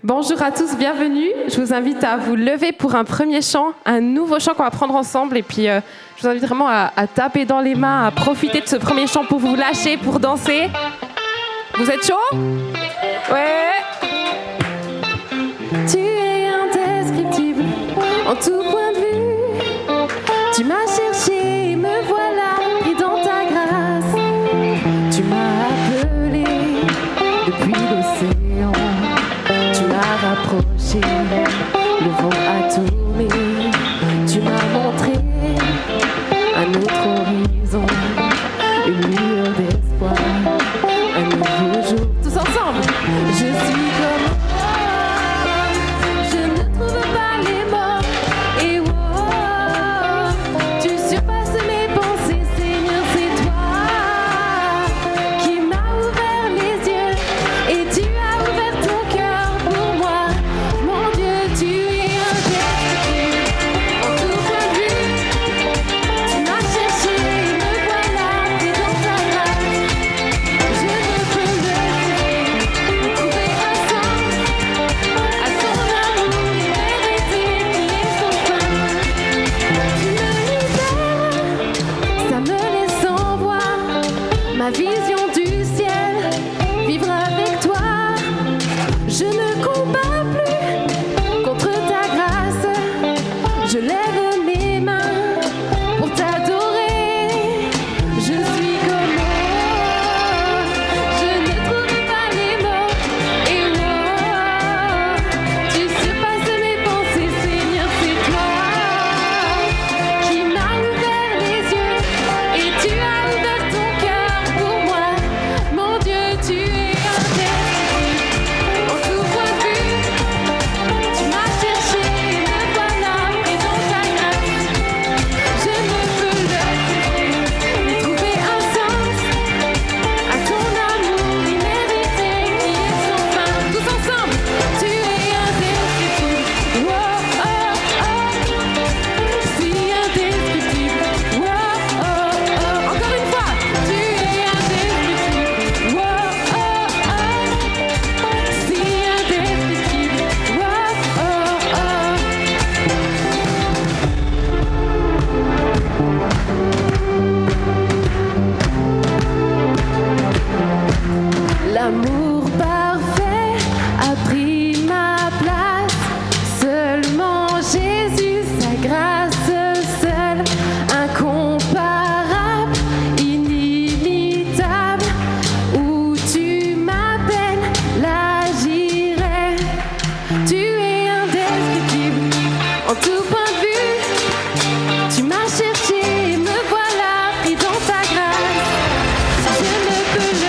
Bonjour à tous, bienvenue. Je vous invite à vous lever pour un premier chant, un nouveau chant qu'on va prendre ensemble. Et puis, je vous invite vraiment à taper dans les mains, à profiter de ce premier chant pour vous lâcher, pour danser. Vous êtes chaud? Ouais. Tu es indescriptible en tout point de vue. Tu m'as cherché, me voilà pris dans ta grâce. Tu m'as appelé depuis l'océan. Tu m'as rapproché, le vent a tourné. Tu m'as montré un autre horizon, une lueur d'espoir, un nouveau jour. Tous ensemble, je suis comme je ne trouve pas les mots. Et wow, tu surpasses mes pensées, Seigneur, c'est toi qui m'as ouvert les yeux et tu as ouvert ton cœur pour moi. Mon Dieu, tu es indescriptible en tout point de vue. Tu m'as cherché, me voilà pris dans ta grâce. Je ne peux me trouver un sens à ton amour immérité qui est sans fin. Tu me libères, ça me laisse en voir ma vision du ciel, vivre avec toi. Je ne combats plus contre ta grâce. Je lève mes mains pour t'adorer. Je suis comme moi, je ne trouve pas les mots. Et moi, tu surpasses mes pensées, Seigneur, c'est toi qui m'as ouvert les yeux et tu as ouvert ton cœur pour moi. Mon Dieu, tu es indescriptible en tout point de vue. Tu m'as cherché, me voilà pris dans ta grâce. Je ne peux ni trouver un sens à ton amour immérité qui est sans fin. Tous ensemble, tu es indescriptible. Oh, oh, oh. Si indescriptible. Oh, oh, oh. Encore une fois, tu es indescriptible. Oh, oh, oh. Si indescriptible. Oh, oh, oh. L'amour parfait a pris ma place. Seulement Jésus, sa grâce seule, incomparable, inimitable. Où tu m'appelles, là j'irai. Tu es indescriptible en tout point de vue. Tu m'as cherché, me voilà pris dans ta grâce. Je ne peux le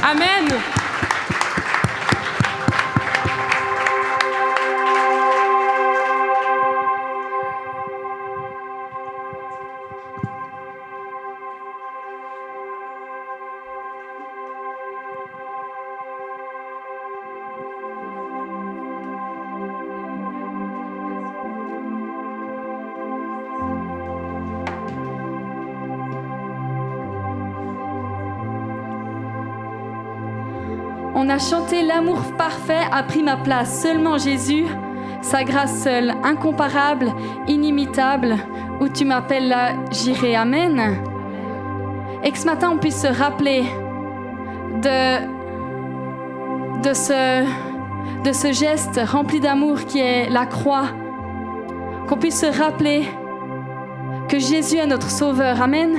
Amen. On a chanté l'amour parfait a pris ma place. Seulement Jésus, sa grâce seule, incomparable, inimitable. Où tu m'appelles là, j'irai. Amen. Et que ce matin on puisse se rappeler de ce geste rempli d'amour qui est la croix. Qu'on puisse se rappeler que Jésus est notre sauveur. Amen.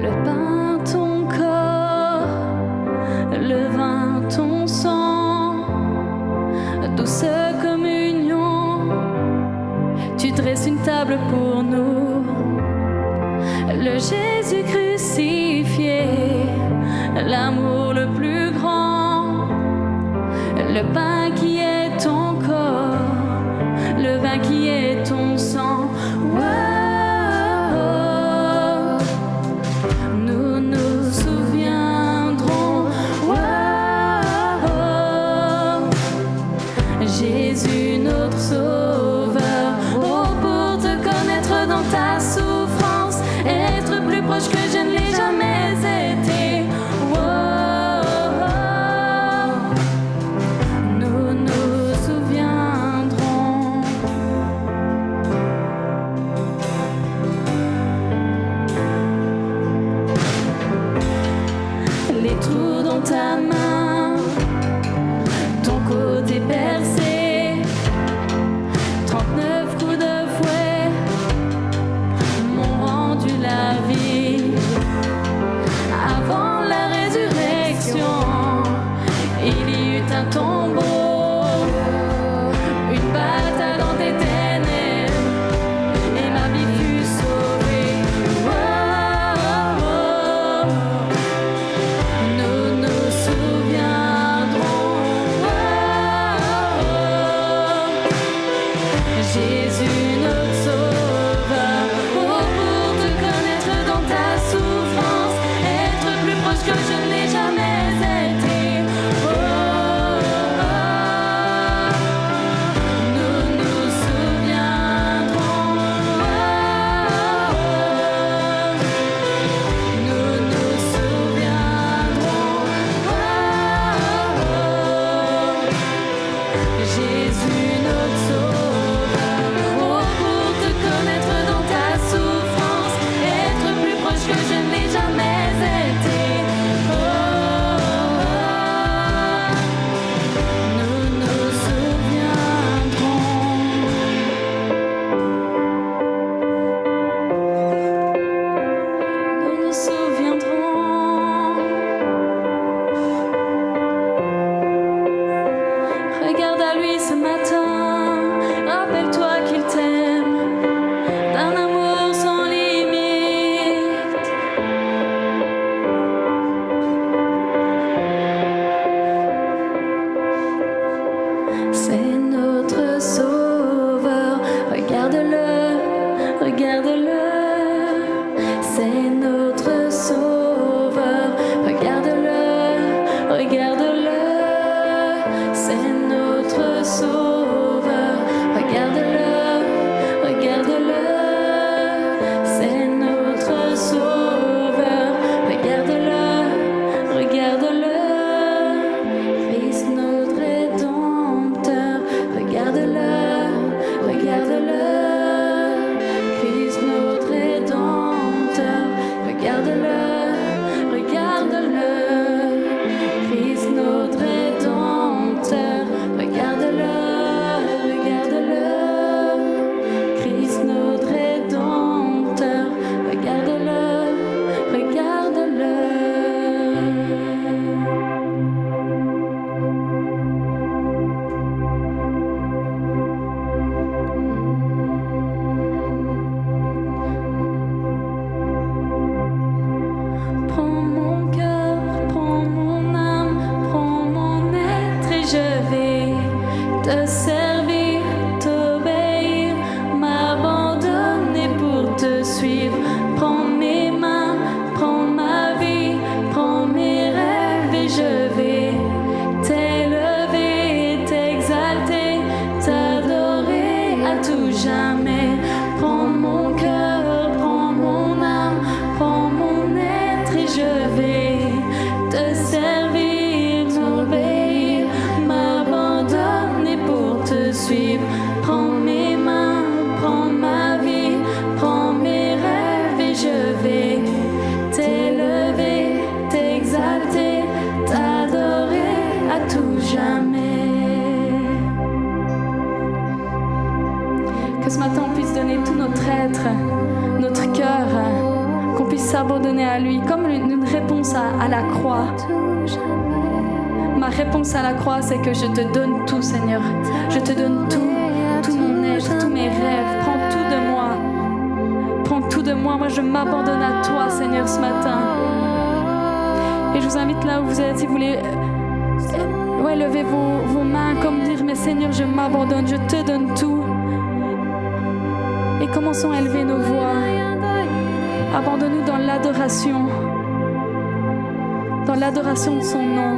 Le pain, ton corps, le vin, ton sang. inévitable pour nous. Le Jésus crucifié, l'amour le plus grand, le pain qui est ton corps, le vin qui est ton sang. Wow. Nous nous souviendrons, wow. Jésus notre Sauveur, oh, pour te connaître dans ta souffrance, être plus proche que je ne l'ai jamais été. Wow. Nous nous souviendrons. Les trous dans ta main, ton côté percé, 39 coups de fouet m'ont rendu la vie. Avant la résurrection, il y eut un tombeau, une bataille dans tes ténèbres, et ma vie fut sauvée. Oh, nous nous souviendrons. Jésus notre Sauveur, oh, pour te connaître dans ta souffrance, être plus proche que je ne l'ai jamais été. Oh, nous nous souviendrons. Nous nous souviendrons. Jésus notre Sauveur, oh, pour te connaître dans ta souffrance, être plus proche que je ne l'ai jamais été. Oh, nous nous souviendrons. Nous nous souviendrons. Regarde à lui ce matin, rappelle-toi qu'il t'aime, d'un amour sans limite. C'est notre Sauveur, regarde-le, regarde-le. C'est notre Sauveur, regarde-le, regarde-le. C'est notre Sauveur, regarde-le, regarde-le. C'est notre Sauveur, regarde-le, regarde-le. Christ notre Rédempteur, regarde-le, regarde-le. Christ notre Rédempteur, regarde-le, regarde-le. Christ notre Rédempteur, regarde-le, regarde-le. Christ notre Rédempteur, regarde-le, regarde-le. Prends mon cœur, prends mon âme, prends mon être et je vais te servir, t'obéir, m'abandonner pour te suivre. Prends mes mains, prends ma vie, prends mes rêves et je vais t'élever, t'exalter, t'adorer à tout jamais. Prends mon cœur, prends mon âme, prends mon être et je vais te servir, t'obéir, m'abandonner pour te suivre. Prends mes mains, prends ma vie, prends mes rêves et je vais t'élever, t'exalter, t'adorer à tout jamais. Que ce matin on puisse donner tout notre être, notre cœur, qu'on puisse s'abandonner à lui comme une réponse à la croix. Ma réponse à la croix, c'est que je te donne tout, Seigneur. Je te donne tout, tout mon être, tous mes rêves. Prends tout de moi. tout de moi. Moi, je m'abandonne à toi, Seigneur, ce matin. Et je vous invite là où vous êtes, si vous voulez, levez vos mains comme dire, mais Seigneur, je m'abandonne, je te donne tout. Et commençons à élever nos voix. Abandonne-nous dans l'adoration de son nom.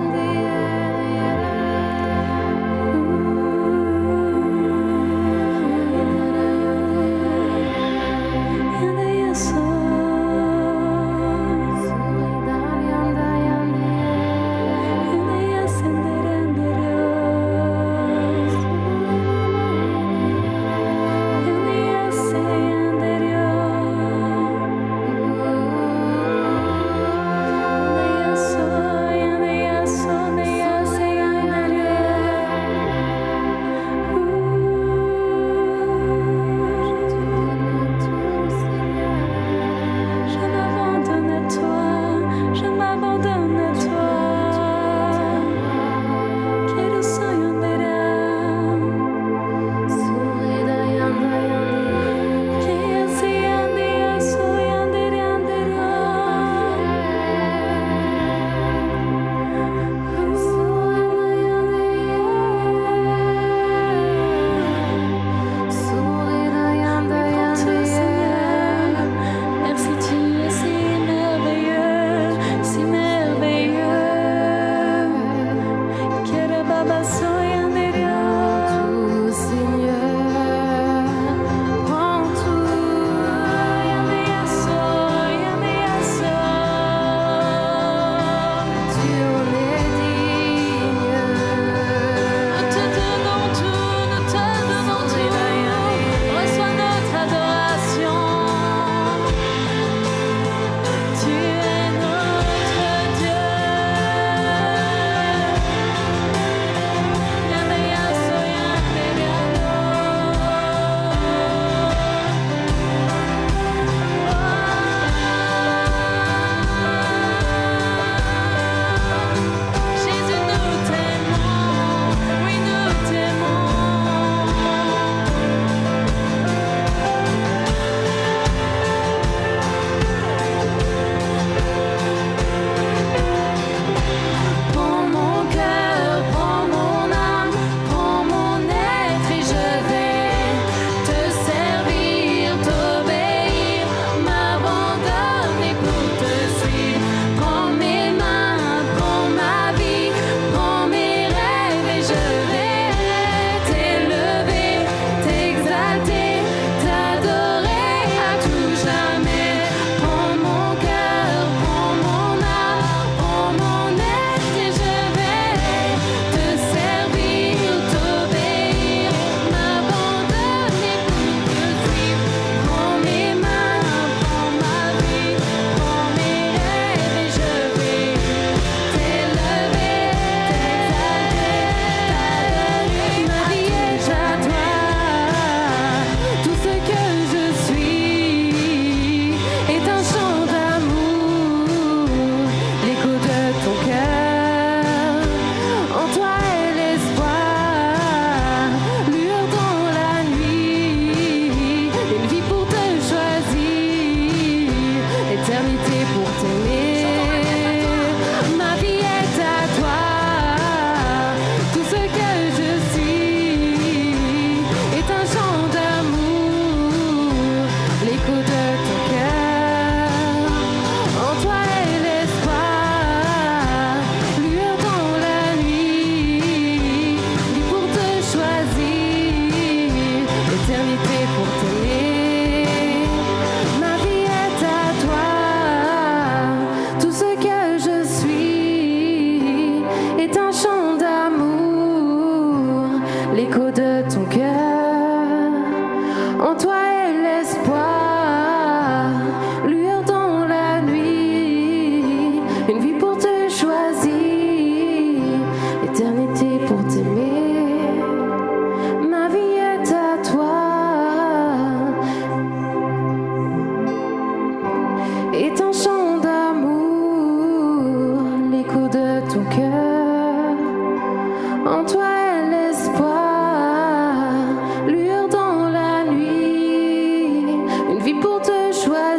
Pour te choisir.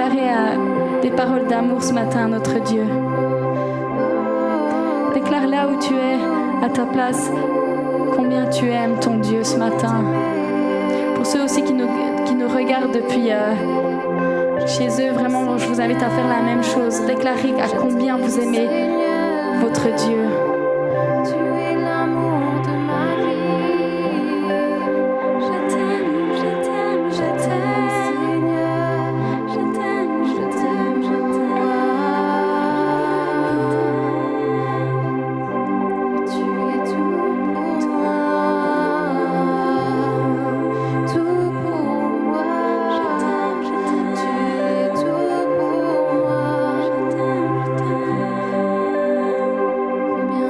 déclarer des paroles d'amour ce matin à notre Dieu. Déclare là où tu es, à ta place, combien tu aimes ton Dieu ce matin. Pour ceux aussi qui nous regardent depuis chez eux, vraiment, je vous invite à faire la même chose. Déclarez à combien vous aimez votre Dieu. Tu es l'amour de ma vie. Je t'aime, je t'aime, je t'aime, Seigneur. Je t'aime, je t'aime, je t'aime. Tu es tout pour moi, tout pour moi. Je t'aime, tu es tout pour moi. Je t'aime, combien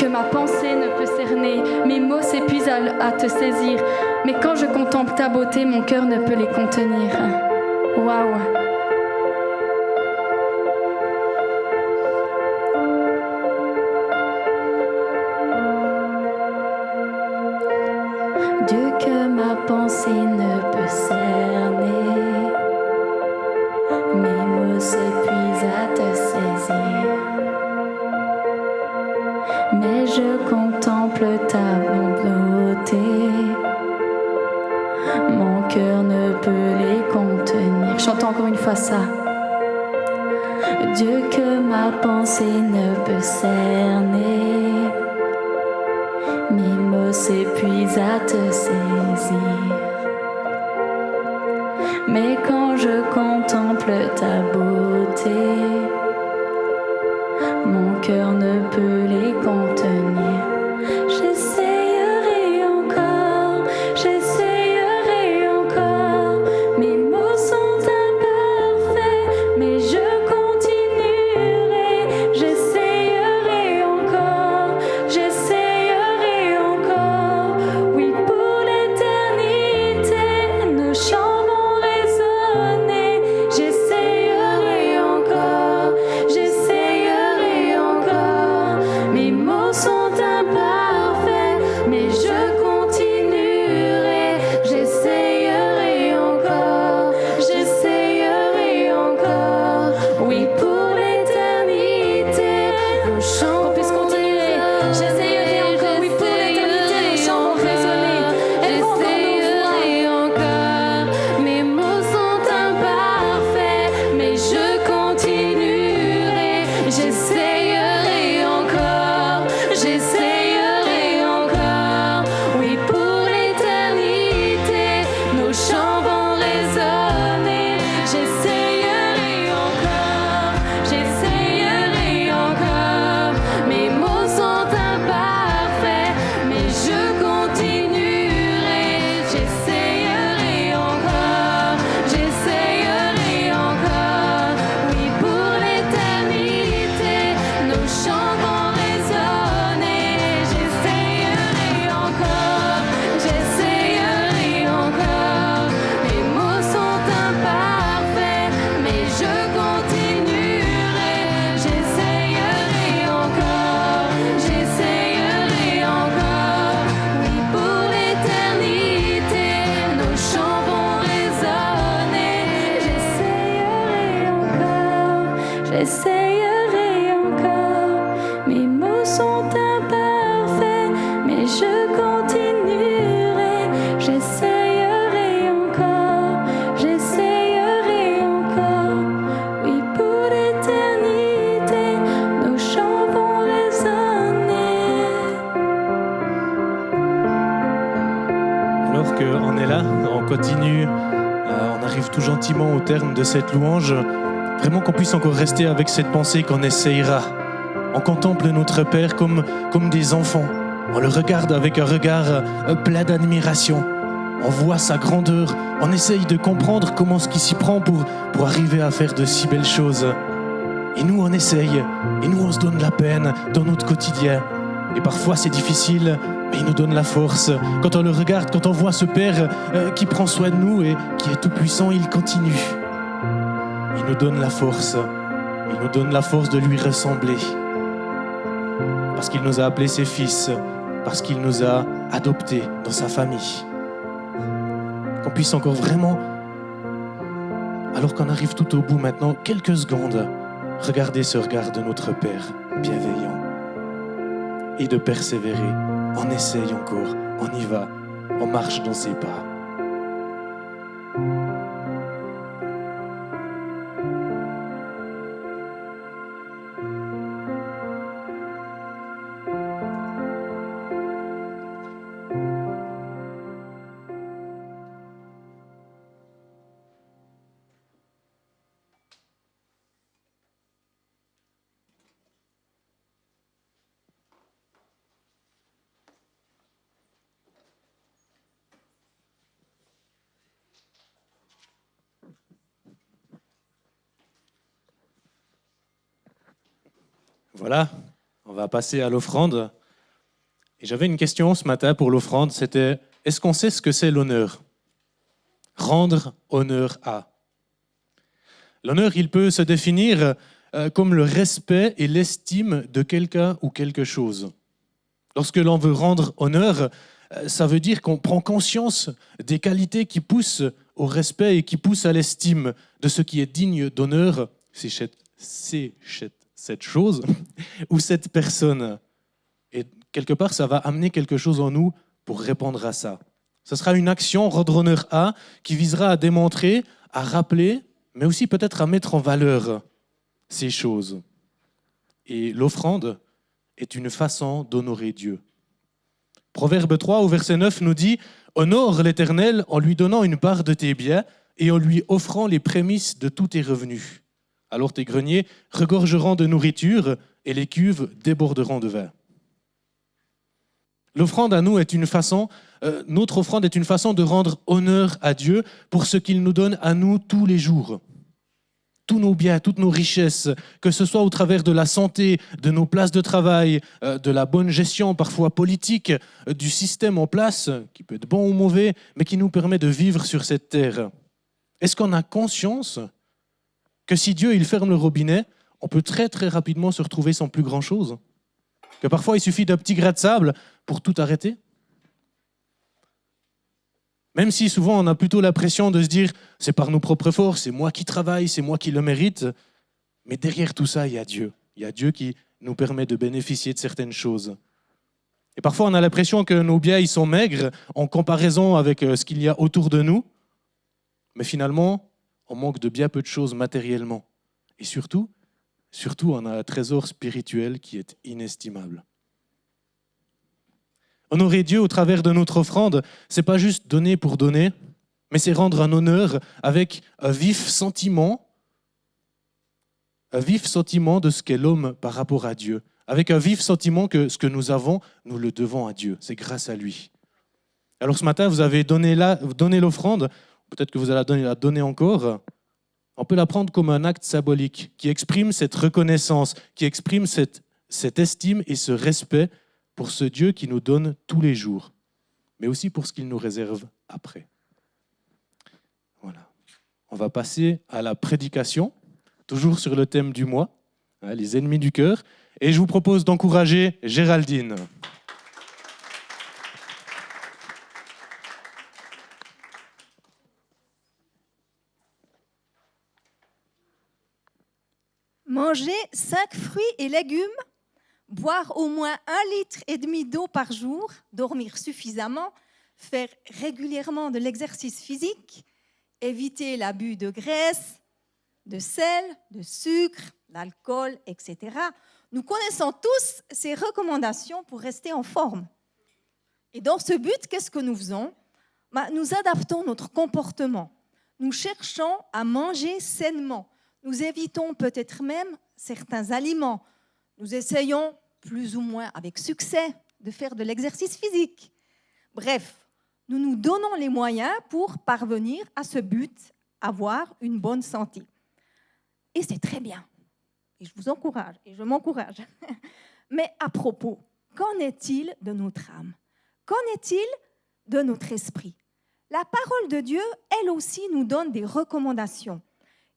que ma pensée ne peut cerner, mes mots s'épuisent à te saisir, mais quand je contemple ta beauté, mon cœur ne peut les contenir. Waouh! Dieu que ma pensée ne peut cerner, mes mots s'épuisent à te saisir, mais je contemple ta beauté, mon cœur ne peut les contenir. Chantons encore une fois ça. Dieu que ma pensée ne peut cerner, mes mots s'épuisent à te saisir, mais quand je contemple ta beauté, mon cœur ne peut les contenir. J'essayerai encore, j'essayerai encore, mes mots sont imparfaits, mais je continuerai. J'essayerai encore, j'essayerai encore. Oui, pour l'éternité, nos chants vont résonner. J'essayerai encore, j'essayerai encore. Mes mots sont imparfaits, mais je continuerai. J'essayerai encore, j'essayerai encore. Oui, pour l'éternité, nos chants Qu'on puisse continuer. J'essayerai encore. Oui, pour l'éternité, nos chants vont résonner. Elles vont encore nos voix. J'essayerai encore. Mes mots sont imparfaits, mais je continuerai. J'essayerai encore, j'essayerai encore. Oui, pour l'éternité, nos chants vont résonner. J'essayerai encore, j'essayerai encore. Mes mots sont imparfaits, mais je continuerai. J'essayerai encore, j'essayerai encore. Oui, pour l'éternité, nos chants vont résonner. J'essayerai encore, j'essayerai encore. Mes mots sont imparfaits, mais je continuerai. J'essayerai encore, j'essayerai encore. Oui, pour l'éternité, nos chants vont résonner. J'essayerai encore, mes mots sont imparfaits, mais je continuerai. J'essayerai encore, j'essayerai encore. Oui, pour l'éternité, nos chants vont résonner. Alors qu'on est là, on continue, on arrive tout gentiment au terme de cette louange. Vraiment qu'on puisse encore rester avec cette pensée qu'on essayera. On contemple notre Père comme des enfants. On le regarde avec un regard plein d'admiration. On voit sa grandeur. On essaye de comprendre comment ce qui s'y prend pour arriver à faire de si belles choses. Et nous, on essaye. Et nous, on se donne la peine dans notre quotidien. Et parfois, c'est difficile, mais il nous donne la force. Quand on le regarde, quand on voit ce Père qui prend soin de nous et qui est tout puissant, il continue. Il nous donne la force. Il nous donne la force de lui ressembler. Parce qu'il nous a appelés ses fils. Parce qu'il nous a adoptés dans sa famille. Qu'on puisse encore vraiment, alors qu'on arrive tout au bout maintenant, quelques secondes, regarder ce regard de notre Père bienveillant. Et de persévérer. On essaye encore. On y va. On marche dans ses pas. Voilà, on va passer à l'offrande. Et j'avais une question ce matin pour l'offrande, c'était est-ce qu'on sait ce que c'est l'honneur? Rendre honneur à. L'honneur, il peut se définir comme le respect et l'estime de quelqu'un ou quelque chose. Lorsque l'on veut rendre honneur, ça veut dire qu'on prend conscience des qualités qui poussent au respect et qui poussent à l'estime de ce qui est digne d'honneur, c'est cette chose ou cette personne. Et quelque part, ça va amener quelque chose en nous pour répondre à ça. Ce sera une action, rendre honneur à, qui visera à démontrer, à rappeler, mais aussi peut-être à mettre en valeur ces choses. Et l'offrande est une façon d'honorer Dieu. Proverbe 3 au verset 9 nous dit « Honore l'Éternel en lui donnant une part de tes biens et en lui offrant les prémices de tous tes revenus. Alors tes greniers regorgeront de nourriture et les cuves déborderont de vin. » L'offrande à nous est une façon, notre offrande est une façon de rendre honneur à Dieu pour ce qu'il nous donne à nous tous les jours. Tous nos biens, toutes nos richesses, que ce soit au travers de la santé, de nos places de travail, de la bonne gestion parfois politique, du système en place, qui peut être bon ou mauvais, mais qui nous permet de vivre sur cette terre. Est-ce qu'on a conscience que si Dieu il ferme le robinet, on peut très très rapidement se retrouver sans plus grand-chose? Que parfois il suffit d'un petit grain de sable pour tout arrêter? Même si souvent on a plutôt l'impression de se dire c'est par nos propres forces, c'est moi qui travaille, c'est moi qui le mérite. Mais derrière tout ça, il y a Dieu. Il y a Dieu qui nous permet de bénéficier de certaines choses. Et parfois on a l'impression que nos biens ils sont maigres en comparaison avec ce qu'il y a autour de nous. Mais finalement, on manque de bien peu de choses matériellement. Et surtout, on a un trésor spirituel qui est inestimable. Honorer Dieu au travers de notre offrande, c'est pas juste donner pour donner, mais c'est rendre un honneur avec un vif sentiment de ce qu'est l'homme par rapport à Dieu, avec un vif sentiment que ce que nous avons, nous le devons à Dieu, c'est grâce à lui. Alors ce matin, vous avez donné l'offrande, peut-être que vous allez la donner encore. On peut la prendre comme un acte symbolique qui exprime cette reconnaissance, qui exprime cette estime et ce respect pour ce Dieu qui nous donne tous les jours, mais aussi pour ce qu'il nous réserve après. Voilà. On va passer à la prédication, toujours sur le thème du mois, les ennemis du cœur, et je vous propose d'encourager Géraldine. Manger 5 fruits et légumes, boire au moins 1,5 litre d'eau par jour, dormir suffisamment, faire régulièrement de l'exercice physique, éviter l'abus de graisse, de sel, de sucre, d'alcool, etc. Nous connaissons tous ces recommandations pour rester en forme. Et dans ce but, qu'est-ce que nous faisons? Nous adaptons notre comportement. Nous cherchons à manger sainement. Nous évitons peut-être même certains aliments. Nous essayons, plus ou moins avec succès, de faire de l'exercice physique. Bref, nous nous donnons les moyens pour parvenir à ce but, avoir une bonne santé. Et c'est très bien. Et je vous encourage, et je m'encourage. Mais à propos, qu'en est-il de notre âme? Qu'en est-il de notre esprit? La parole de Dieu, elle aussi, nous donne des recommandations.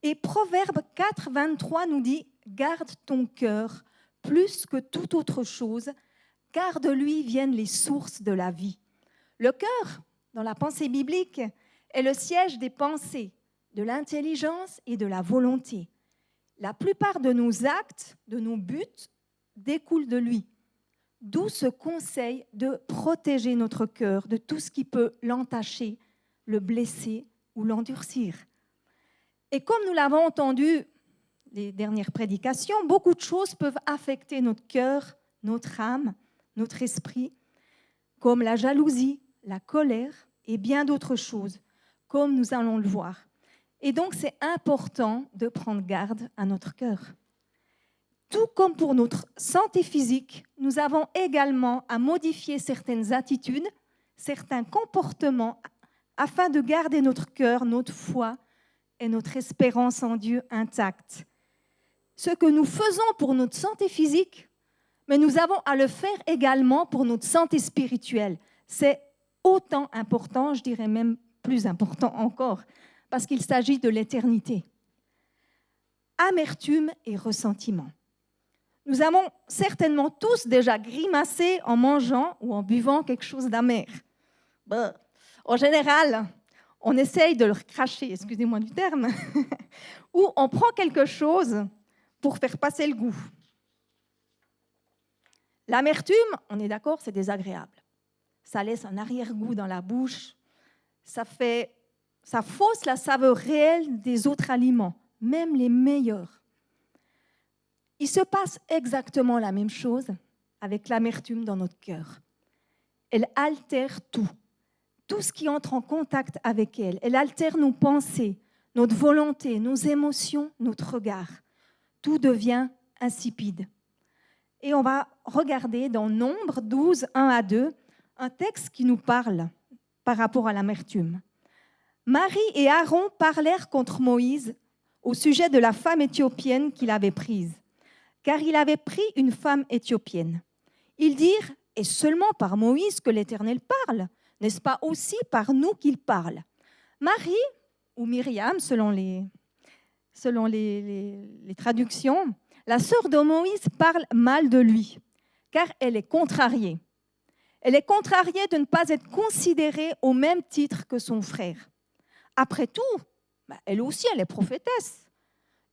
Et Proverbe 4, 23 nous dit « Garde ton cœur plus que toute autre chose, car de lui viennent les sources de la vie. » Le cœur, dans la pensée biblique, est le siège des pensées, de l'intelligence et de la volonté. La plupart de nos actes, de nos buts, découlent de lui. D'où ce conseil de protéger notre cœur de tout ce qui peut l'entacher, le blesser ou l'endurcir. Et comme nous l'avons entendu les dernières prédications, beaucoup de choses peuvent affecter notre cœur, notre âme, notre esprit, comme la jalousie, la colère et bien d'autres choses, comme nous allons le voir. Et donc, c'est important de prendre garde à notre cœur. Tout comme pour notre santé physique, nous avons également à modifier certaines attitudes, certains comportements, afin de garder notre cœur, notre foi et notre espérance en Dieu intacts. Ce que nous faisons pour notre santé physique, mais nous avons à le faire également pour notre santé spirituelle. C'est autant important, je dirais même plus important encore, parce qu'il s'agit de l'éternité. Amertume et ressentiment. Nous avons certainement tous déjà grimacé en mangeant ou en buvant quelque chose d'amer. En général, on essaye de le cracher, excusez-moi du terme, ou on prend quelque chose pour faire passer le goût. L'amertume, on est d'accord, c'est désagréable. Ça laisse un arrière-goût dans la bouche, ça fausse la saveur réelle des autres aliments, même les meilleurs. Il se passe exactement la même chose avec l'amertume dans notre cœur. Elle altère tout ce qui entre en contact avec elle. Elle altère nos pensées, notre volonté, nos émotions, notre regard. Tout devient insipide. Et on va regarder dans Nombre 12, 1 à 2, un texte qui nous parle par rapport à l'amertume. Marie et Aaron parlèrent contre Moïse au sujet de la femme éthiopienne qu'il avait prise, car il avait pris une femme éthiopienne. Ils dirent, « Est-ce seulement par Moïse que l'Éternel parle ? N'est-ce pas aussi par nous qu'il parle ?» Marie, ou Myriam, selon les traductions, la sœur de Moïse parle mal de lui, car elle est contrariée. Elle est contrariée de ne pas être considérée au même titre que son frère. Après tout, elle aussi, elle est prophétesse.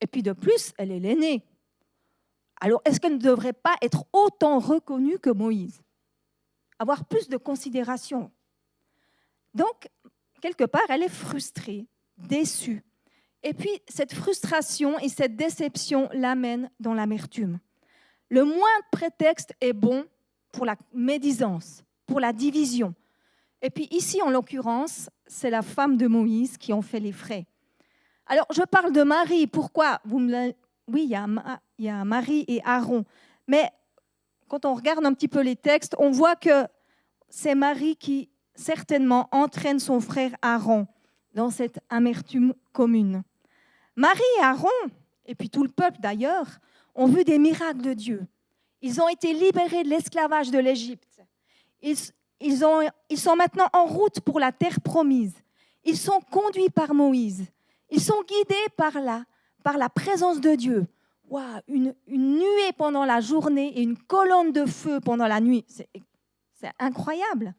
Et puis de plus, elle est l'aînée. Alors, est-ce qu'elle ne devrait pas être autant reconnue que Moïse ? Avoir plus de considération. Donc, quelque part, elle est frustrée, déçue. Et puis, cette frustration et cette déception l'amènent dans l'amertume. Le moindre prétexte est bon pour la médisance, pour la division. Et puis ici, en l'occurrence, c'est la femme de Moïse qui en fait les frais. Alors, je parle de Marie. Pourquoi ? Oui, il y a Marie et Aaron. Mais quand on regarde un petit peu les textes, on voit que c'est Marie qui, certainement, entraîne son frère Aaron dans cette amertume commune. Marie et Aaron, et puis tout le peuple d'ailleurs, ont vu des miracles de Dieu. Ils ont été libérés de l'esclavage de l'Égypte. Ils sont maintenant en route pour la terre promise. Ils sont conduits par Moïse. Ils sont guidés par la présence de Dieu. Wow, une nuée pendant la journée et une colonne de feu pendant la nuit. C'est incroyable.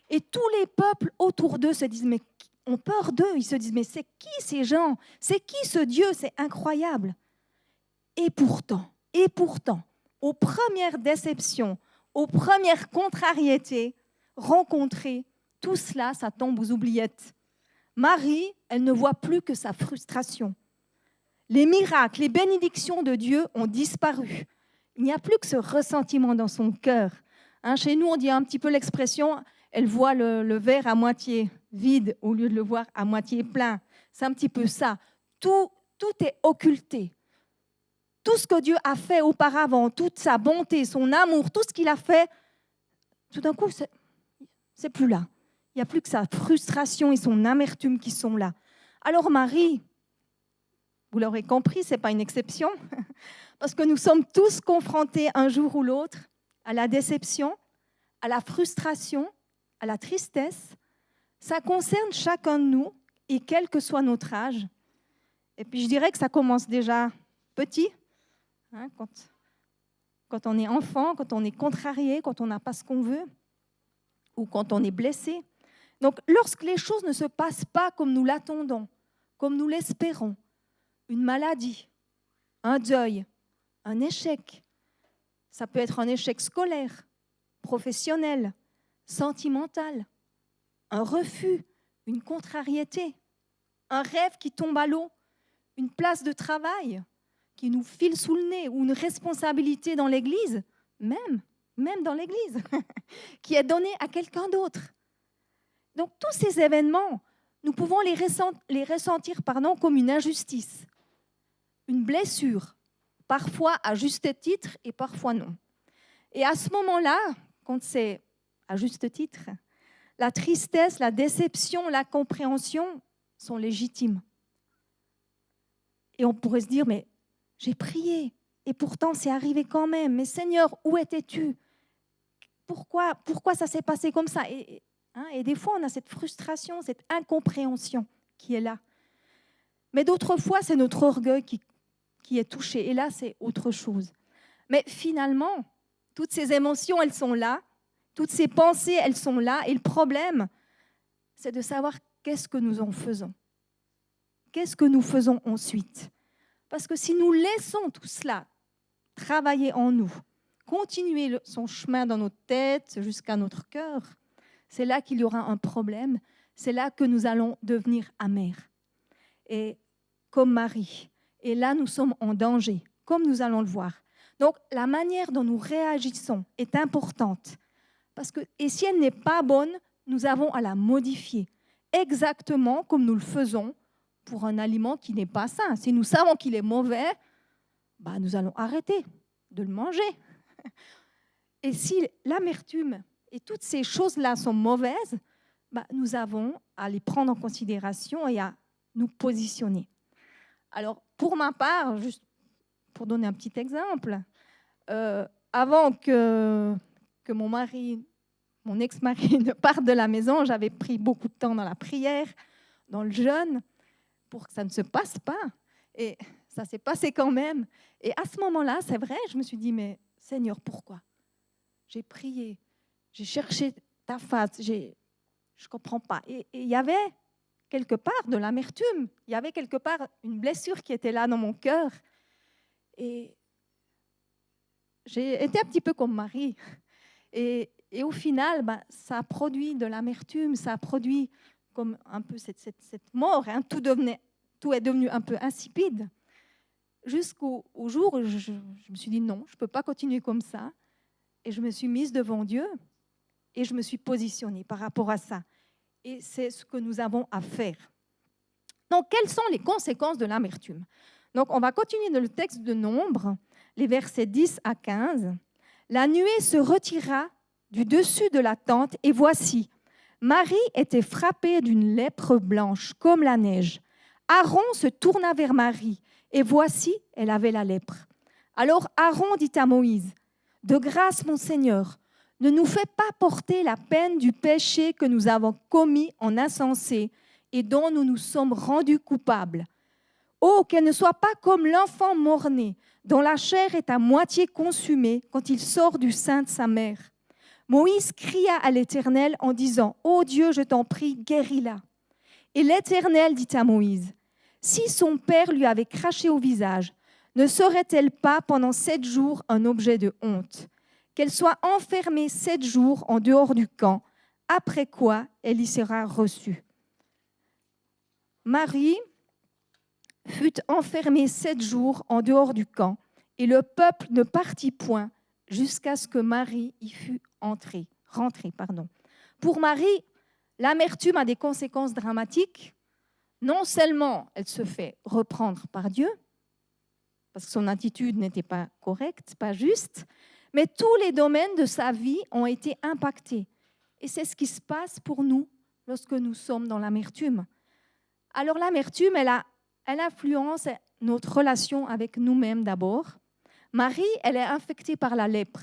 Et tous les peuples autour d'eux se disent, mais ont peur d'eux. Ils se disent, mais c'est qui ces gens ? C'est qui ce Dieu ? C'est incroyable. Et pourtant, aux premières déceptions, aux premières contrariétés rencontrées, tout cela, ça tombe aux oubliettes. Marie, elle ne voit plus que sa frustration. Les miracles, les bénédictions de Dieu ont disparu. Il n'y a plus que ce ressentiment dans son cœur. Chez nous, on dit un petit peu l'expression, elle voit le verre à moitié vide au lieu de le voir à moitié plein. C'est un petit peu ça. Tout est occulté. Tout ce que Dieu a fait auparavant, toute sa bonté, son amour, tout ce qu'il a fait, tout d'un coup, c'est plus là. Il n'y a plus que sa frustration et son amertume qui sont là. Alors Marie, vous l'aurez compris, ce n'est pas une exception, parce que nous sommes tous confrontés un jour ou l'autre à la déception, à la frustration, à la tristesse. Ça concerne chacun de nous, et quel que soit notre âge. Et puis je dirais que ça commence déjà petit, quand on est enfant, quand on est contrarié, quand on n'a pas ce qu'on veut, ou quand on est blessé. Donc, lorsque les choses ne se passent pas comme nous l'attendons, comme nous l'espérons, une maladie, un deuil, un échec, ça peut être un échec scolaire, professionnel, sentimental, un refus, une contrariété, un rêve qui tombe à l'eau, une place de travail qui nous file sous le nez, ou une responsabilité dans l'Église, même dans l'Église, qui est donnée à quelqu'un d'autre. Donc, tous ces événements, nous pouvons les ressentir comme une injustice, une blessure, parfois à juste titre et parfois non. Et à ce moment-là, quand c'est à juste titre, la tristesse, la déception, la compréhension sont légitimes. Et on pourrait se dire, mais j'ai prié et pourtant c'est arrivé quand même. Mais Seigneur, où étais-tu? Pourquoi ça s'est passé comme ça? Et des fois, on a cette frustration, cette incompréhension qui est là. Mais d'autres fois, c'est notre orgueil qui est touché. Et là, c'est autre chose. Mais finalement, toutes ces émotions, elles sont là. Toutes ces pensées, elles sont là. Et le problème, c'est de savoir qu'est-ce que nous en faisons. Qu'est-ce que nous faisons ensuite? Parce que si nous laissons tout cela travailler en nous, continuer son chemin dans notre tête jusqu'à notre cœur, c'est là qu'il y aura un problème. C'est là que nous allons devenir amers. Et comme Marie. Et là, nous sommes en danger, comme nous allons le voir. Donc, la manière dont nous réagissons est importante. Parce que, et si elle n'est pas bonne, nous avons à la modifier. Exactement comme nous le faisons pour un aliment qui n'est pas sain. Si nous savons qu'il est mauvais, nous allons arrêter de le manger. Et si l'amertume et toutes ces choses-là sont mauvaises, nous avons à les prendre en considération et à nous positionner. Alors, pour ma part, juste pour donner un petit exemple, avant que mon ex-mari ne parte de la maison, j'avais pris beaucoup de temps dans la prière, dans le jeûne, pour que ça ne se passe pas. Et ça s'est passé quand même. Et à ce moment-là, c'est vrai, je me suis dit, mais Seigneur, pourquoi? J'ai prié, j'ai cherché ta face, je ne comprends pas. Et il y avait quelque part de l'amertume, il y avait quelque part une blessure qui était là dans mon cœur. Et j'ai été un petit peu comme Marie. Et au final, ça a produit de l'amertume, ça a produit comme un peu cette mort. Hein. Tout est devenu un peu insipide. Jusqu'au jour où je me suis dit non, je ne peux pas continuer comme ça. Et je me suis mise devant Dieu et je me suis positionnée par rapport à ça. Et c'est ce que nous avons à faire. Donc, quelles sont les conséquences de l'amertume? Donc, on va continuer dans le texte de Nombres, les versets 10 à 15. La nuée se retira du dessus de la tente et voici, Marie était frappée d'une lèpre blanche comme la neige. Aaron se tourna vers Marie et voici, elle avait la lèpre. Alors Aaron dit à Moïse, « De grâce, mon Seigneur, ne nous fais pas porter la peine du péché que nous avons commis en insensé et dont nous nous sommes rendus coupables. Oh, qu'elle ne soit pas comme l'enfant mort-né, dont la chair est à moitié consumée quand il sort du sein de sa mère. » Moïse cria à l'Éternel en disant, « Ô Dieu, je t'en prie, guéris-la. » Et l'Éternel dit à Moïse, « Si son père lui avait craché au visage, ne serait-elle pas pendant 7 jours un objet de honte ? Qu'elle soit enfermée 7 jours en dehors du camp, après quoi elle y sera reçue. » Marie fut enfermée 7 jours en dehors du camp, et le peuple ne partit point jusqu'à ce que Marie y fût rentrée. Pour Marie, l'amertume a des conséquences dramatiques. Non seulement elle se fait reprendre par Dieu, parce que son attitude n'était pas correcte, pas juste, mais tous les domaines de sa vie ont été impactés. Et c'est ce qui se passe pour nous lorsque nous sommes dans l'amertume. Alors l'amertume, elle influence notre relation avec nous-mêmes d'abord. Marie, elle est infectée par la lèpre.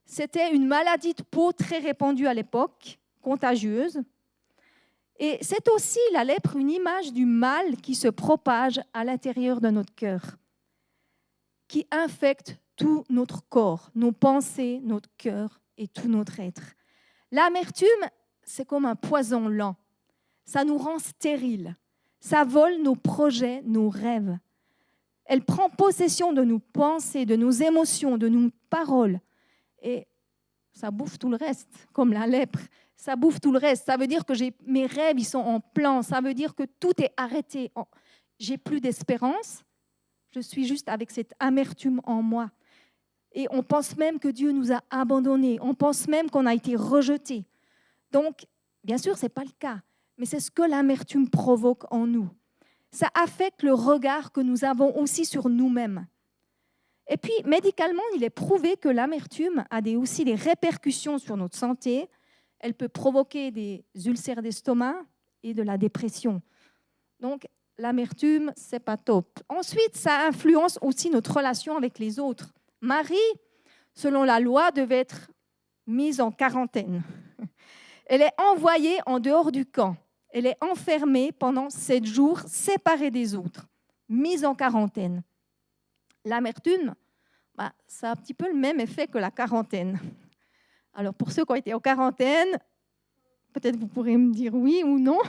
C'était une maladie de peau très répandue à l'époque, contagieuse. Et c'est aussi, la lèpre, une image du mal qui se propage à l'intérieur de notre cœur, qui infecte tout notre corps, nos pensées, notre cœur et tout notre être. L'amertume, c'est comme un poison lent. Ça nous rend stériles. Ça vole nos projets, nos rêves. Elle prend possession de nos pensées, de nos émotions, de nos paroles. Et ça bouffe tout le reste, comme la lèpre. Ça bouffe tout le reste. Ça veut dire que mes rêves, ils sont en plan. Ça veut dire que tout est arrêté. J'ai plus d'espérance. Je suis juste avec cette amertume en moi. Et on pense même que Dieu nous a abandonnés. On pense même qu'on a été rejetés. Donc, bien sûr, ce n'est pas le cas. Mais c'est ce que l'amertume provoque en nous. Ça affecte le regard que nous avons aussi sur nous-mêmes. Et puis, médicalement, il est prouvé que l'amertume a aussi des répercussions sur notre santé. Elle peut provoquer des ulcères d'estomac et de la dépression. Donc, l'amertume, c'est pas top. Ensuite, ça influence aussi notre relation avec les autres. Marie, selon la loi, devait être mise en quarantaine. Elle est envoyée en dehors du camp. Elle est enfermée pendant 7 jours, séparée des autres, mise en quarantaine. L'amertume, ça a un petit peu le même effet que la quarantaine. Alors, pour ceux qui ont été en quarantaine, peut-être vous pourrez me dire oui ou non,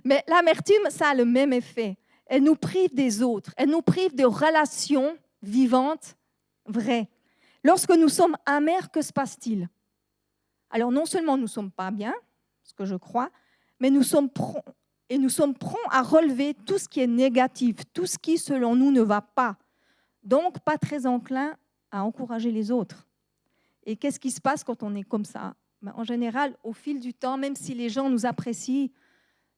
mais l'amertume, ça a le même effet. Elle nous prive des autres, elle nous prive de relations vivantes, vraies. Lorsque nous sommes amers, que se passe-t-il? Alors, non seulement nous ne sommes pas bien, ce que je crois, mais nous sommes prompts à relever tout ce qui est négatif, tout ce qui, selon nous, ne va pas. Donc, pas très enclin à encourager les autres. Et qu'est-ce qui se passe quand on est comme ça? En général, au fil du temps, même si les gens nous apprécient,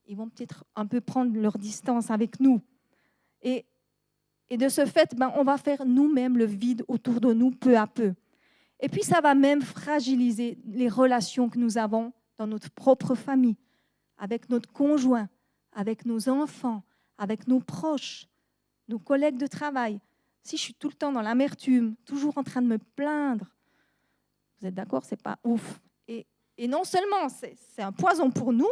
ils vont peut-être un peu prendre leur distance avec nous. Et de ce fait, on va faire nous-mêmes le vide autour de nous peu à peu. Et puis, ça va même fragiliser les relations que nous avons dans notre propre famille, avec notre conjoint, avec nos enfants, avec nos proches, nos collègues de travail. Si je suis tout le temps dans l'amertume, toujours en train de me plaindre, vous êtes d'accord, c'est pas ouf. Et non seulement c'est un poison pour nous,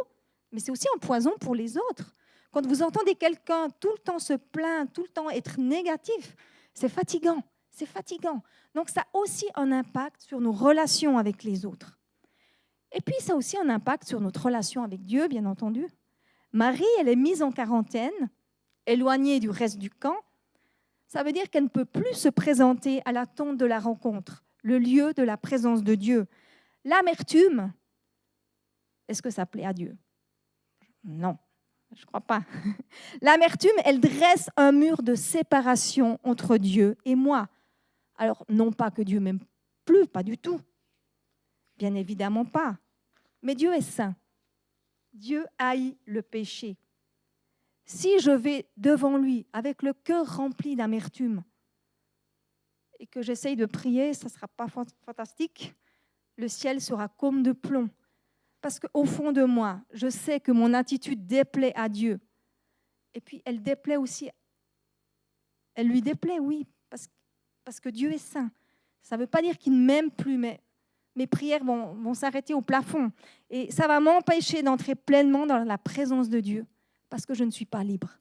mais c'est aussi un poison pour les autres. Quand vous entendez quelqu'un tout le temps se plaindre, tout le temps être négatif, c'est fatigant, c'est fatigant. Donc ça a aussi un impact sur nos relations avec les autres. Et puis ça a aussi un impact sur notre relation avec Dieu, bien entendu. Marie, elle est mise en quarantaine, éloignée du reste du camp. Ça veut dire qu'elle ne peut plus se présenter à la tente de la rencontre, le lieu de la présence de Dieu. L'amertume, est-ce que ça plaît à Dieu? Non, je ne crois pas. L'amertume, elle dresse un mur de séparation entre Dieu et moi. Alors, non pas que Dieu m'aime plus, pas du tout. Bien évidemment pas. Mais Dieu est saint. Dieu haït le péché. Si je vais devant lui avec le cœur rempli d'amertume et que j'essaye de prier, ça ne sera pas fantastique. Le ciel sera comme de plomb. Parce qu'au fond de moi, je sais que mon attitude déplaît à Dieu. Et puis, elle déplaît aussi. Elle lui déplaît, oui, parce que Dieu est saint. Ça ne veut pas dire qu'il ne m'aime plus, mais mes prières vont s'arrêter au plafond. Et ça va m'empêcher d'entrer pleinement dans la présence de Dieu, parce que je ne suis pas libre.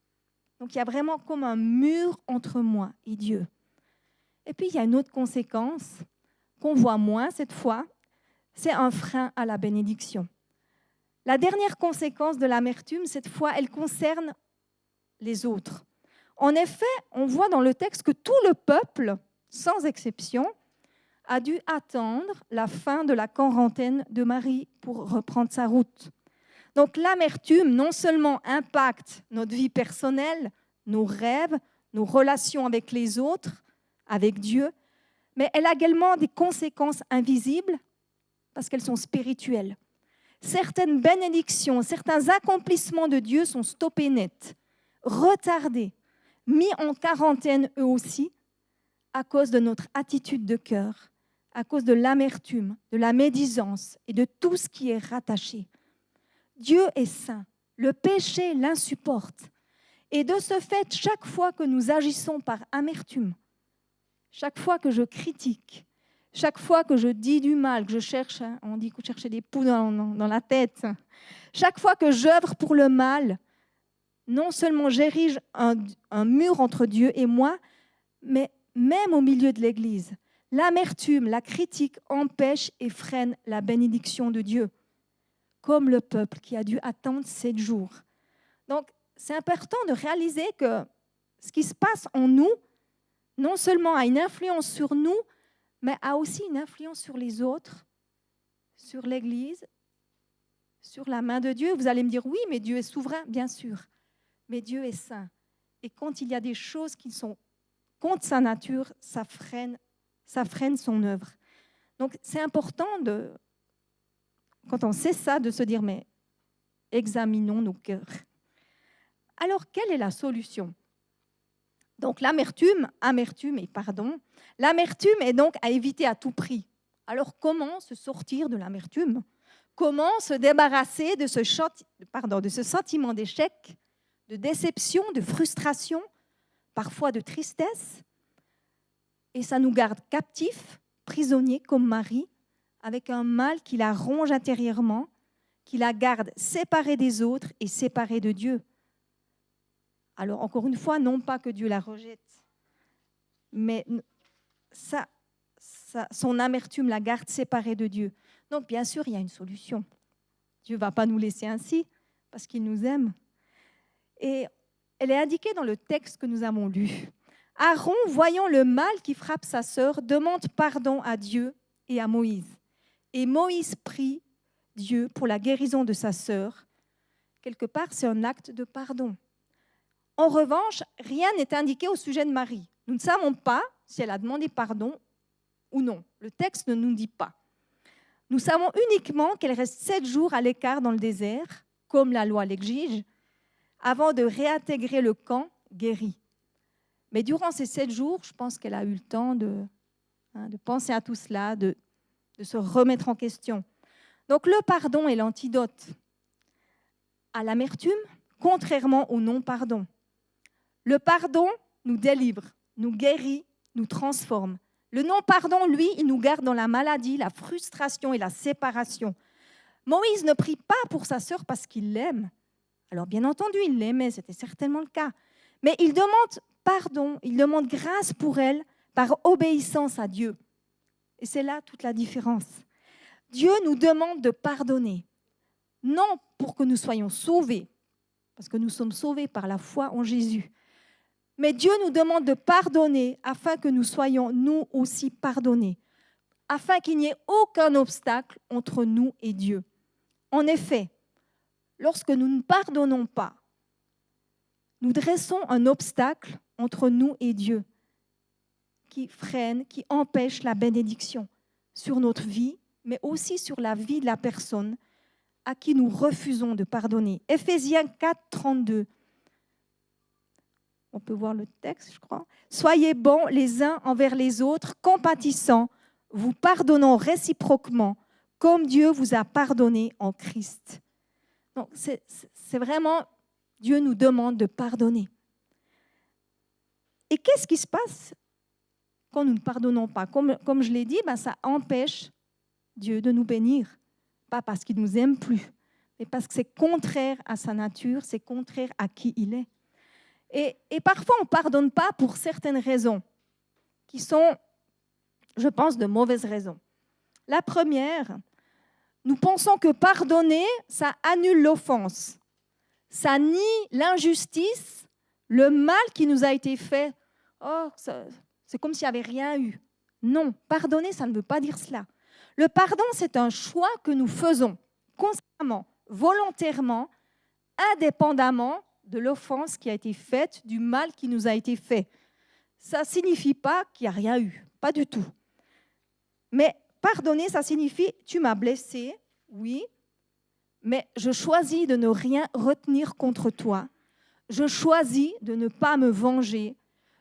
Donc, il y a vraiment comme un mur entre moi et Dieu. Et puis, il y a une autre conséquence qu'on voit moins cette fois, c'est un frein à la bénédiction. La dernière conséquence de l'amertume, cette fois, elle concerne les autres. En effet, on voit dans le texte que tout le peuple, sans exception, a dû attendre la fin de la quarantaine de Marie pour reprendre sa route. Donc l'amertume, non seulement impacte notre vie personnelle, nos rêves, nos relations avec les autres, avec Dieu, mais elle a également des conséquences invisibles parce qu'elles sont spirituelles. Certaines bénédictions, certains accomplissements de Dieu sont stoppés net, retardés, mis en quarantaine eux aussi, à cause de notre attitude de cœur, à cause de l'amertume, de la médisance et de tout ce qui est rattaché. Dieu est saint, le péché l'insupporte. Et de ce fait, chaque fois que nous agissons par amertume, chaque fois que je critique, chaque fois que je dis du mal, que je cherche, on dit que chercher des poux dans la tête, chaque fois que j'œuvre pour le mal, non seulement j'érige un mur entre Dieu et moi, mais même au milieu de l'Église, l'amertume, la critique empêche et freine la bénédiction de Dieu, comme le peuple qui a dû attendre 7 jours. Donc, c'est important de réaliser que ce qui se passe en nous, non seulement a une influence sur nous, mais a aussi une influence sur les autres, sur l'Église, sur la main de Dieu. Vous allez me dire, oui, mais Dieu est souverain, bien sûr, mais Dieu est saint. Et quand il y a des choses qui sont contre sa nature, ça freine son œuvre. Donc, c'est important, quand on sait ça, de se dire, mais examinons nos cœurs. Alors, quelle est la solution? Donc, l'amertume est donc à éviter à tout prix. Alors, comment se sortir de l'amertume? Comment se débarrasser de ce sentiment d'échec, de déception, de frustration, parfois de tristesse. Et ça nous garde captifs, prisonniers comme Marie, avec un mal qui la ronge intérieurement, qui la garde séparée des autres et séparée de Dieu. Alors, encore une fois, non pas que Dieu la rejette, mais son amertume la garde séparée de Dieu. Donc, bien sûr, il y a une solution. Dieu ne va pas nous laisser ainsi, parce qu'il nous aime. Et elle est indiquée dans le texte que nous avons lu. Aaron, voyant le mal qui frappe sa sœur, demande pardon à Dieu et à Moïse. Et Moïse prie Dieu pour la guérison de sa sœur. Quelque part, c'est un acte de pardon. En revanche, rien n'est indiqué au sujet de Marie. Nous ne savons pas si elle a demandé pardon ou non. Le texte ne nous dit pas. Nous savons uniquement qu'elle reste 7 jours à l'écart dans le désert, comme la loi l'exige, avant de réintégrer le camp guéri. Mais durant ces 7 jours, je pense qu'elle a eu le temps de penser à tout cela, de se remettre en question. Donc le pardon est l'antidote à l'amertume, contrairement au non-pardon. Le pardon nous délivre, nous guérit, nous transforme. Le non-pardon, lui, il nous garde dans la maladie, la frustration et la séparation. Moïse ne prie pas pour sa sœur parce qu'il l'aime. Alors bien entendu, il l'aimait, c'était certainement le cas. Mais il demande pardon, il demande grâce pour elle par obéissance à Dieu. Et c'est là toute la différence. Dieu nous demande de pardonner, non pour que nous soyons sauvés, parce que nous sommes sauvés par la foi en Jésus, mais Dieu nous demande de pardonner afin que nous soyons nous aussi pardonnés, afin qu'il n'y ait aucun obstacle entre nous et Dieu. En effet, lorsque nous ne pardonnons pas, nous dressons un obstacle entre nous et Dieu qui freine, qui empêche la bénédiction sur notre vie, mais aussi sur la vie de la personne à qui nous refusons de pardonner. Éphésiens 4, 32. On peut voir le texte, je crois. « Soyez bons les uns envers les autres, compatissants, vous pardonnant réciproquement, comme Dieu vous a pardonné en Christ. » Donc, c'est vraiment, Dieu nous demande de pardonner. Et qu'est-ce qui se passe quand nous ne pardonnons pas? Comme je l'ai dit, ça empêche Dieu de nous bénir. Pas parce qu'il ne nous aime plus, mais parce que c'est contraire à sa nature, c'est contraire à qui il est. Et parfois, on ne pardonne pas pour certaines raisons, qui sont, je pense, de mauvaises raisons. La première, nous pensons que pardonner, ça annule l'offense. Ça nie l'injustice, le mal qui nous a été fait. Oh, c'est comme s'il n'y avait rien eu. Non, pardonner, ça ne veut pas dire cela. Le pardon, c'est un choix que nous faisons consciemment, volontairement, indépendamment de l'offense qui a été faite, du mal qui nous a été fait. Ça ne signifie pas qu'il n'y a rien eu, pas du tout. Mais pardonner, ça signifie « tu m'as blessé, oui, mais je choisis de ne rien retenir contre toi. Je choisis de ne pas me venger.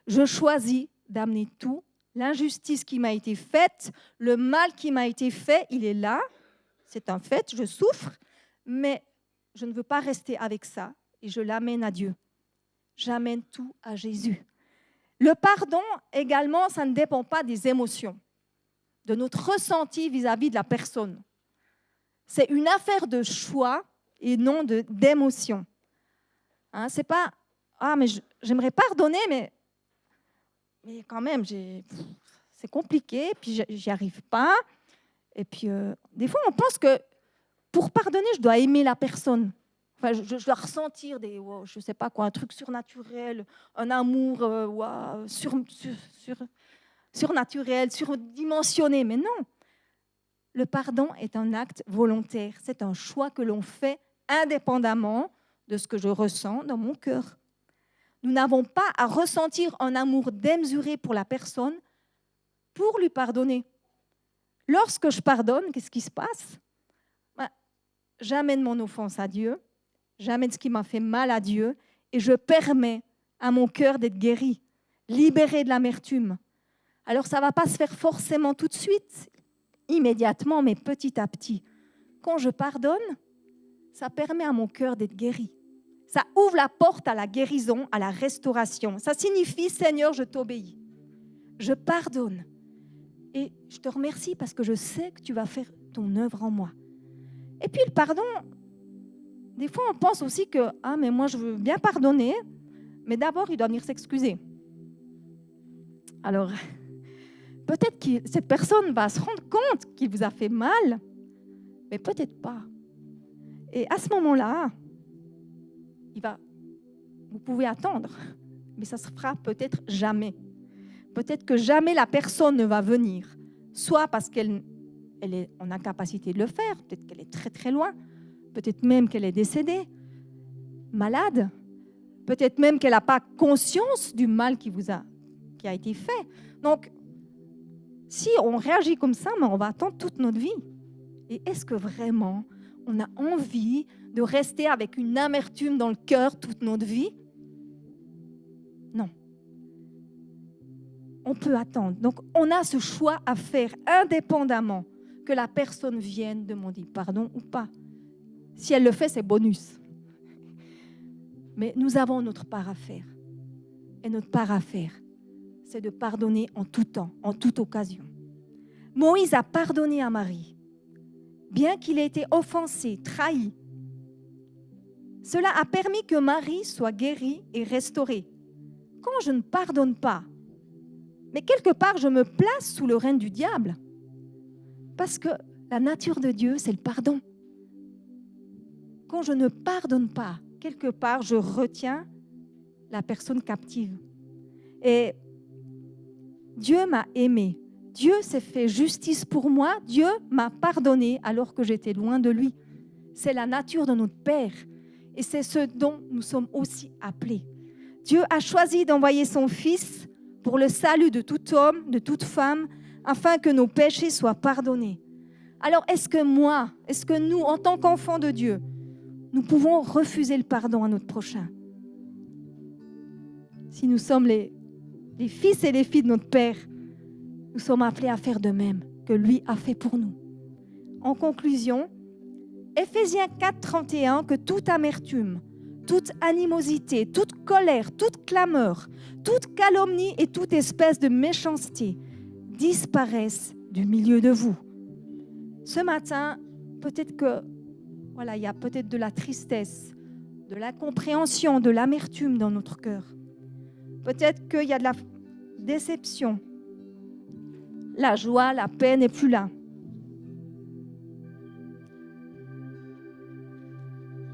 Je choisis d'amener tout. L'injustice qui m'a été faite, le mal qui m'a été fait, il est là. C'est un fait, je souffre, mais je ne veux pas rester avec ça et je l'amène à Dieu. J'amène tout à Jésus. Le pardon, également, ça ne dépend pas des émotions, de notre ressenti vis-à-vis de la personne. C'est une affaire de choix et non d'émotion. C'est pas « Ah, mais j'aimerais pardonner, mais quand même, c'est compliqué, puis j'y arrive pas. » Et puis, des fois, on pense que pour pardonner, je dois aimer la personne. Enfin, je dois ressentir je sais pas quoi, un truc surnaturel, un amour surnaturel, surdimensionné. Mais non, le pardon est un acte volontaire. C'est un choix que l'on fait indépendamment de ce que je ressens dans mon cœur. Nous n'avons pas à ressentir un amour démesuré pour la personne pour lui pardonner. Lorsque je pardonne, qu'est-ce qui se passe? J'amène mon offense à Dieu, j'amène ce qui m'a fait mal à Dieu et je permets à mon cœur d'être guéri, libéré de l'amertume. Alors ça ne va pas se faire forcément tout de suite, immédiatement, mais petit à petit. Quand je pardonne, ça permet à mon cœur d'être guéri. Ça ouvre la porte à la guérison, à la restauration. Ça signifie, Seigneur, je t'obéis. Je pardonne. Et je te remercie parce que je sais que tu vas faire ton œuvre en moi. Et puis le pardon, des fois on pense aussi que, mais moi je veux bien pardonner, mais d'abord il doit venir s'excuser. Alors, peut-être que cette personne va se rendre compte qu'il vous a fait mal, mais peut-être pas. Et à ce moment-là, vous pouvez attendre, mais ça se fera peut-être jamais. Peut-être que jamais la personne ne va venir, soit parce qu'elle est en incapacité de le faire, peut-être qu'elle est très très loin, peut-être même qu'elle est décédée, malade, peut-être même qu'elle n'a pas conscience du mal qui a été fait. Donc, si on réagit comme ça, on va attendre toute notre vie. Et est-ce que vraiment on a envie de rester avec une amertume dans le cœur toute notre vie? Non. On peut attendre. Donc, on a ce choix à faire indépendamment que la personne vienne demander pardon ou pas. Si elle le fait, c'est bonus. Mais nous avons notre part à faire. Et notre part à faire, c'est de pardonner en tout temps, en toute occasion. Moïse a pardonné à Marie, bien qu'il ait été offensé, trahi. Cela a permis que Marie soit guérie et restaurée. Quand je ne pardonne pas, mais quelque part, je me place sous le règne du diable. Parce que la nature de Dieu, c'est le pardon. Quand je ne pardonne pas, quelque part, je retiens la personne captive. Et Dieu m'a aimé. Dieu s'est fait justice pour moi. Dieu m'a pardonné alors que j'étais loin de lui. C'est la nature de notre Père. Et c'est ce dont nous sommes aussi appelés. Dieu a choisi d'envoyer son Fils pour le salut de tout homme, de toute femme, afin que nos péchés soient pardonnés. Alors, est-ce que nous, en tant qu'enfants de Dieu, nous pouvons refuser le pardon à notre prochain? Si nous sommes les fils et les filles de notre Père, nous sommes appelés à faire de même que lui a fait pour nous. En conclusion, Éphésiens 4, 31, que toute amertume, toute animosité, toute colère, toute clameur, toute calomnie et toute espèce de méchanceté disparaissent du milieu de vous. Ce matin, peut-être que il y a peut-être de la tristesse, de l'incompréhension, de l'amertume dans notre cœur. Peut-être qu'il y a de la déception. La joie, la paix n'est plus là.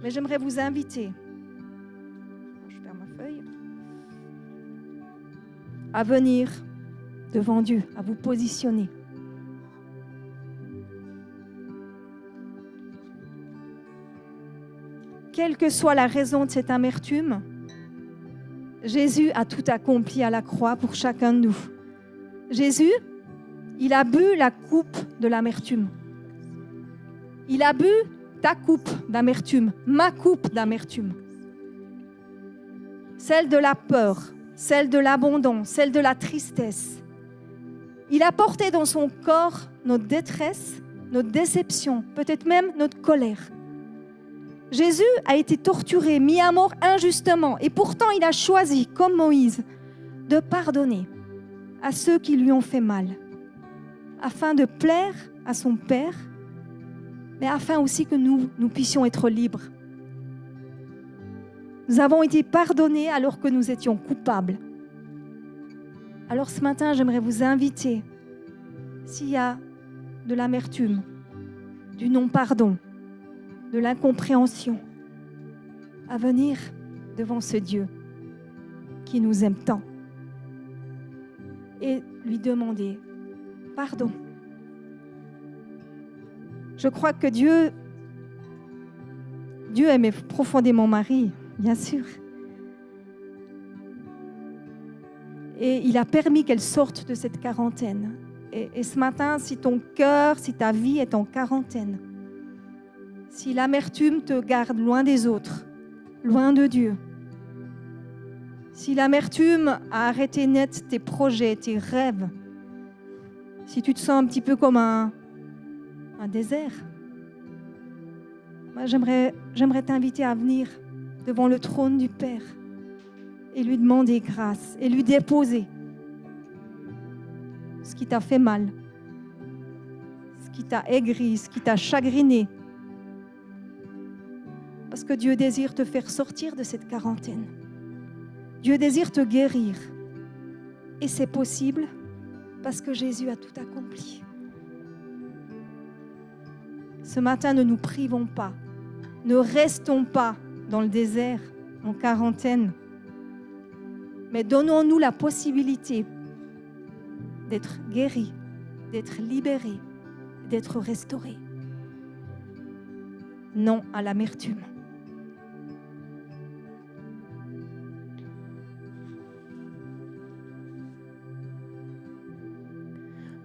Mais j'aimerais vous inviter, je perds ma feuille, à venir devant Dieu, à vous positionner. Quelle que soit la raison de cette amertume, Jésus a tout accompli à la croix pour chacun de nous. Jésus, il a bu la coupe de l'amertume. Il a bu ta coupe d'amertume, ma coupe d'amertume. Celle de la peur, celle de l'abandon, celle de la tristesse. Il a porté dans son corps notre détresse, notre déception, peut-être même notre colère. Jésus a été torturé, mis à mort injustement, et pourtant il a choisi, comme Moïse, de pardonner à ceux qui lui ont fait mal, afin de plaire à son Père, mais afin aussi que nous puissions être libres. Nous avons été pardonnés alors que nous étions coupables. Alors ce matin, j'aimerais vous inviter, s'il y a de l'amertume, du non-pardon, de l'incompréhension, à venir devant ce Dieu qui nous aime tant et lui demander pardon. Je crois que Dieu aimait profondément Marie, bien sûr. Et il a permis qu'elle sorte de cette quarantaine. Et ce matin, si ton cœur, si ta vie est en quarantaine, si l'amertume te garde loin des autres, loin de Dieu, si l'amertume a arrêté net tes projets, tes rêves, si tu te sens un petit peu comme un désert, moi j'aimerais t'inviter à venir devant le trône du Père et lui demander grâce et lui déposer ce qui t'a fait mal, ce qui t'a aigri, ce qui t'a chagriné. Parce que Dieu désire te faire sortir de cette quarantaine. Dieu désire te guérir. Et c'est possible parce que Jésus a tout accompli. Ce matin, ne nous privons pas. Ne restons pas dans le désert, en quarantaine. Mais donnons-nous la possibilité d'être guéris, d'être libérés, d'être restaurés. Non à l'amertume.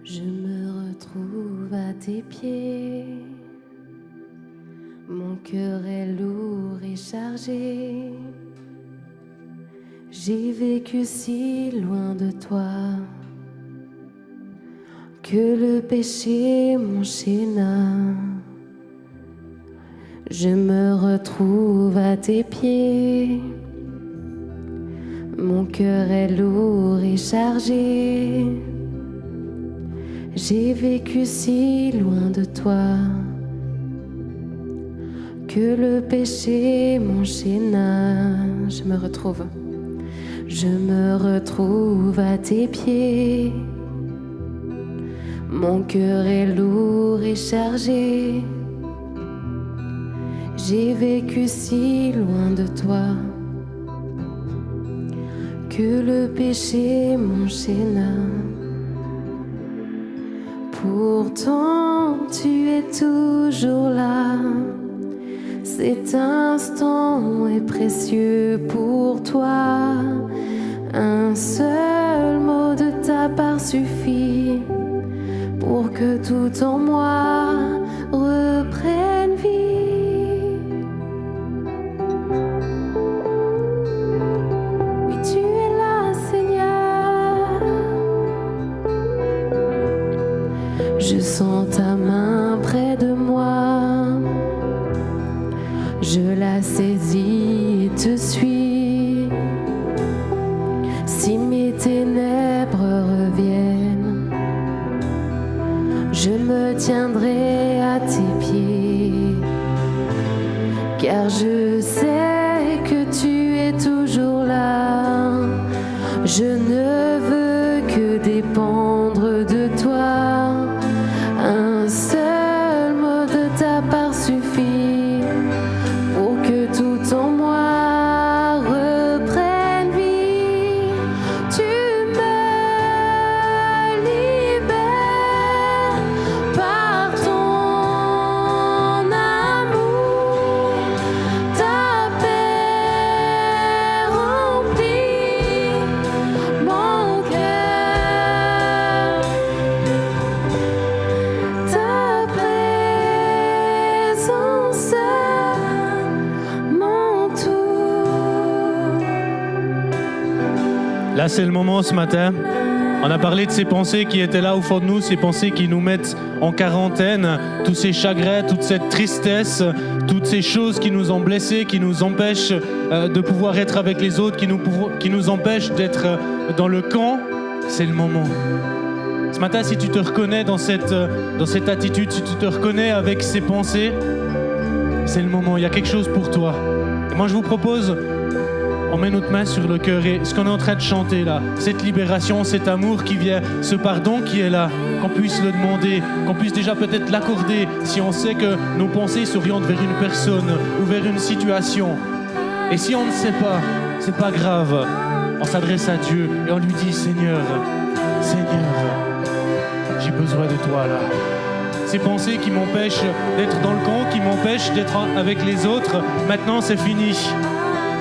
Je me retrouve à tes pieds, mon cœur est lourd et chargé. J'ai vécu si loin de toi que le péché m'enchaîna. Je me retrouve à tes pieds, mon cœur est lourd et chargé. J'ai vécu si loin de toi que le péché m'enchaîna. Je me retrouve à tes pieds. Mon cœur est lourd et chargé. J'ai vécu si loin de toi que le péché m'enchaîna. Pourtant, tu es toujours là. Cet instant est précieux pour toi. Un seul mot de ta part suffit pour que tout en moi reprenne vie. Oui, tu es là, Seigneur. Je sens ta main près de moi. Je la saisis et te suis. Si mes ténèbres reviennent, je me tiendrai à tes pieds, car je sais que tu es toujours là. Je ne veux que dépendre de toi. Un seul mot de ta part suffit pour que tout en moi reprenne vie. Tu me libères par ton amour. Ta paix remplit mon cœur. Ta présence m'entoure. Là, c'est le moment ce matin. On a parlé de ces pensées qui étaient là au fond de nous, ces pensées qui nous mettent en quarantaine, tous ces chagrins, toute cette tristesse, toutes ces choses qui nous ont blessés, qui nous empêchent de pouvoir être avec les autres, qui nous empêchent d'être dans le camp. C'est le moment. Ce matin, si tu te reconnais dans cette attitude, si tu te reconnais avec ces pensées, c'est le moment. Il y a quelque chose pour toi. Et moi, je vous propose, on met notre main sur le cœur et ce qu'on est en train de chanter là, cette libération, cet amour qui vient, ce pardon qui est là, qu'on puisse le demander, qu'on puisse déjà peut-être l'accorder si on sait que nos pensées s'orientent vers une personne ou vers une situation. Et si on ne sait pas, c'est pas grave. On s'adresse à Dieu et on lui dit, Seigneur, j'ai besoin de toi là. Ces pensées qui m'empêchent d'être dans le camp, qui m'empêchent d'être avec les autres, maintenant c'est fini.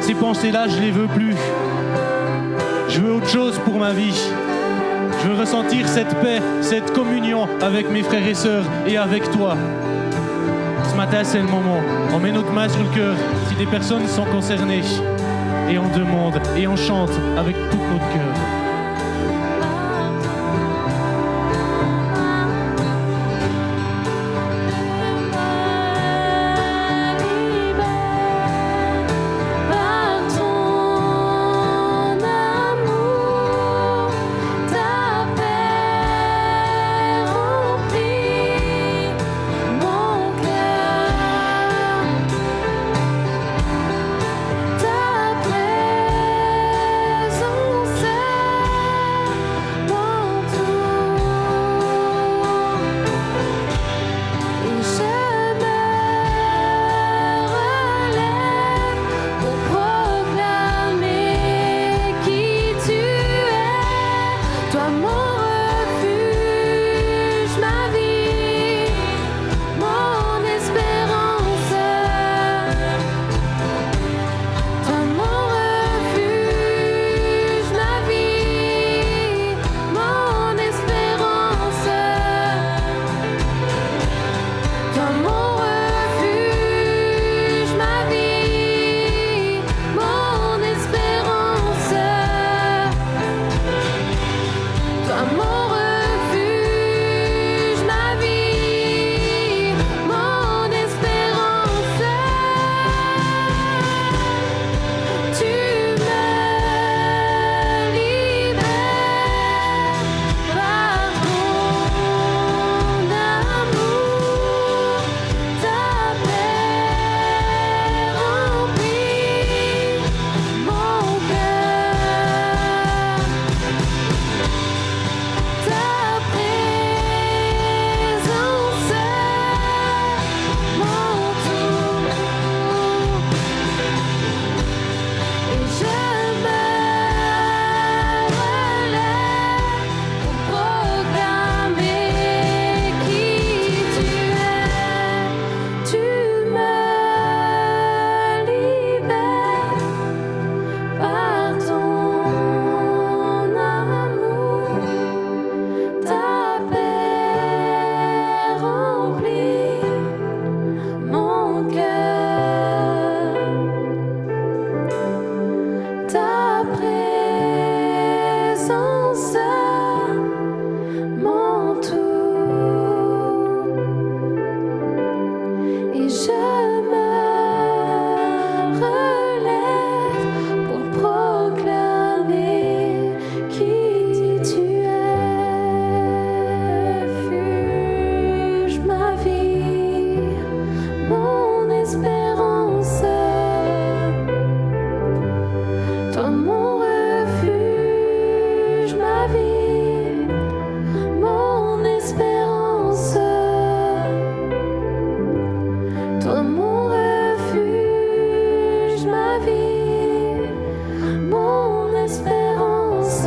Ces pensées-là, je les veux plus. Je veux autre chose pour ma vie. Je veux ressentir cette paix, cette communion avec mes frères et sœurs et avec toi. Ce matin, c'est le moment. On met notre main sur le cœur si des personnes sont concernées. Et on demande et on chante avec tout notre cœur. Par Toi mon refuge, ma vie, mon espérance. Toi mon refuge, ma vie, mon espérance. Tu me libères par ton amour, ta paix remplit mon cœur, ta présence mon tout, et je me relève pour proclamer qui tu es. Tu me libères par ton amour, ta paix remplit mon cœur, ta présence mon tout, et je me relève pour proclamer qui tu es. Fuge ma vie, mon espérance. Toi mon refuge, ma vie, mon espérance. Toi mon refuge, ma vie, mon espérance.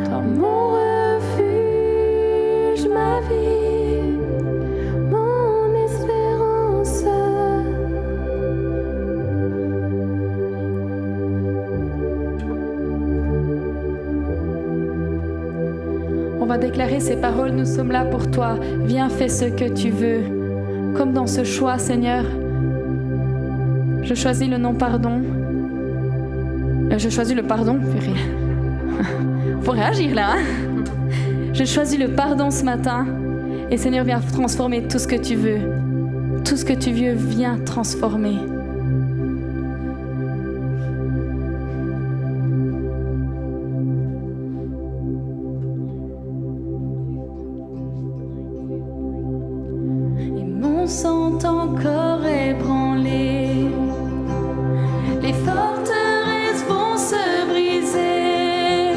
Toi mon refuge, ma vie, mon espérance. On va déclarer ces paroles, nous sommes là pour toi. Viens, fais ce que tu veux. Comme dans ce choix, Seigneur, je choisis le non-pardon. Je choisis le pardon, purée. Faut réagir là, hein? Je choisis le pardon ce matin. Et Seigneur, viens transformer tout ce que tu veux. Tout ce que tu veux, viens transformer. Et mon sang encore ébranlé, les forteresses vont se briser.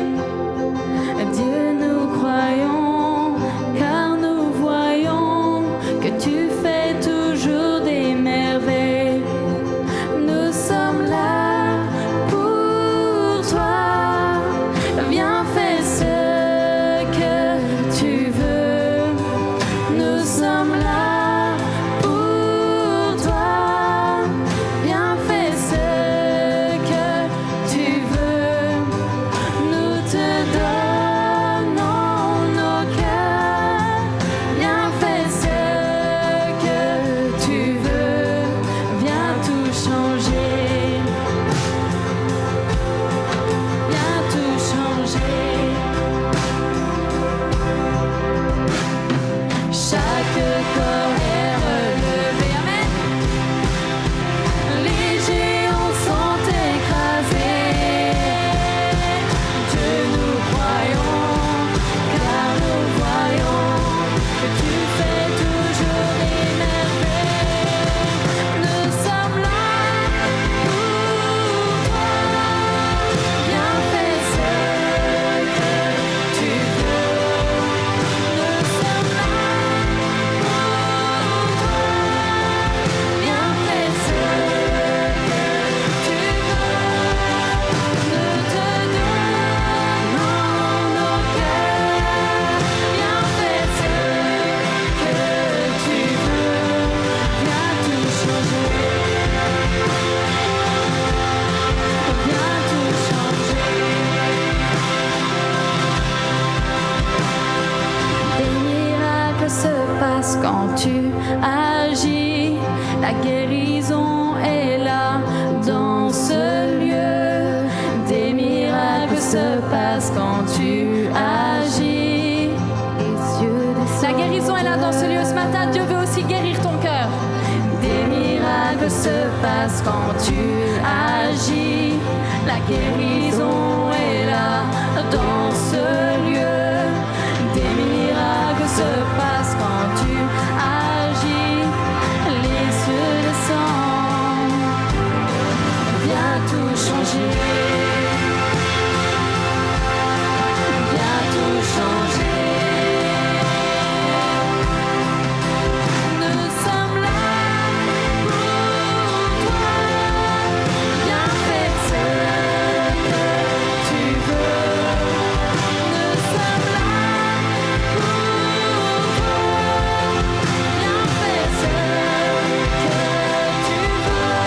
Dieu, nous croyons, car nous voyons que tu fais toujours des merveilles. Nous sommes là pour toi. Viens, fais ce que tu veux. Nous sommes là pour toi. Viens, fais ce que tu veux. Nous te donnons nos cœurs. Viens, fais ce que tu veux. Viens tout changer. Viens tout changer. Chaque corps se passe quand tu agis. La guérison est là dans ce lieu. Des miracles se passent quand tu agis. La guérison est là dans ce lieu ce matin. Dieu veut aussi guérir ton cœur. Des miracles se passent quand tu agis. La guérison est là dans ce lieu. Des miracles se passent quand tu agis. Les cieux descendent. Viens tout changer. Viens tout changer. Nous sommes là pour toi. Viens faire ce que tu veux. Nous sommes là pour toi. Viens faire ce que tu veux. Nous te donnons nos cœurs. Viens faire ce que tu veux. Viens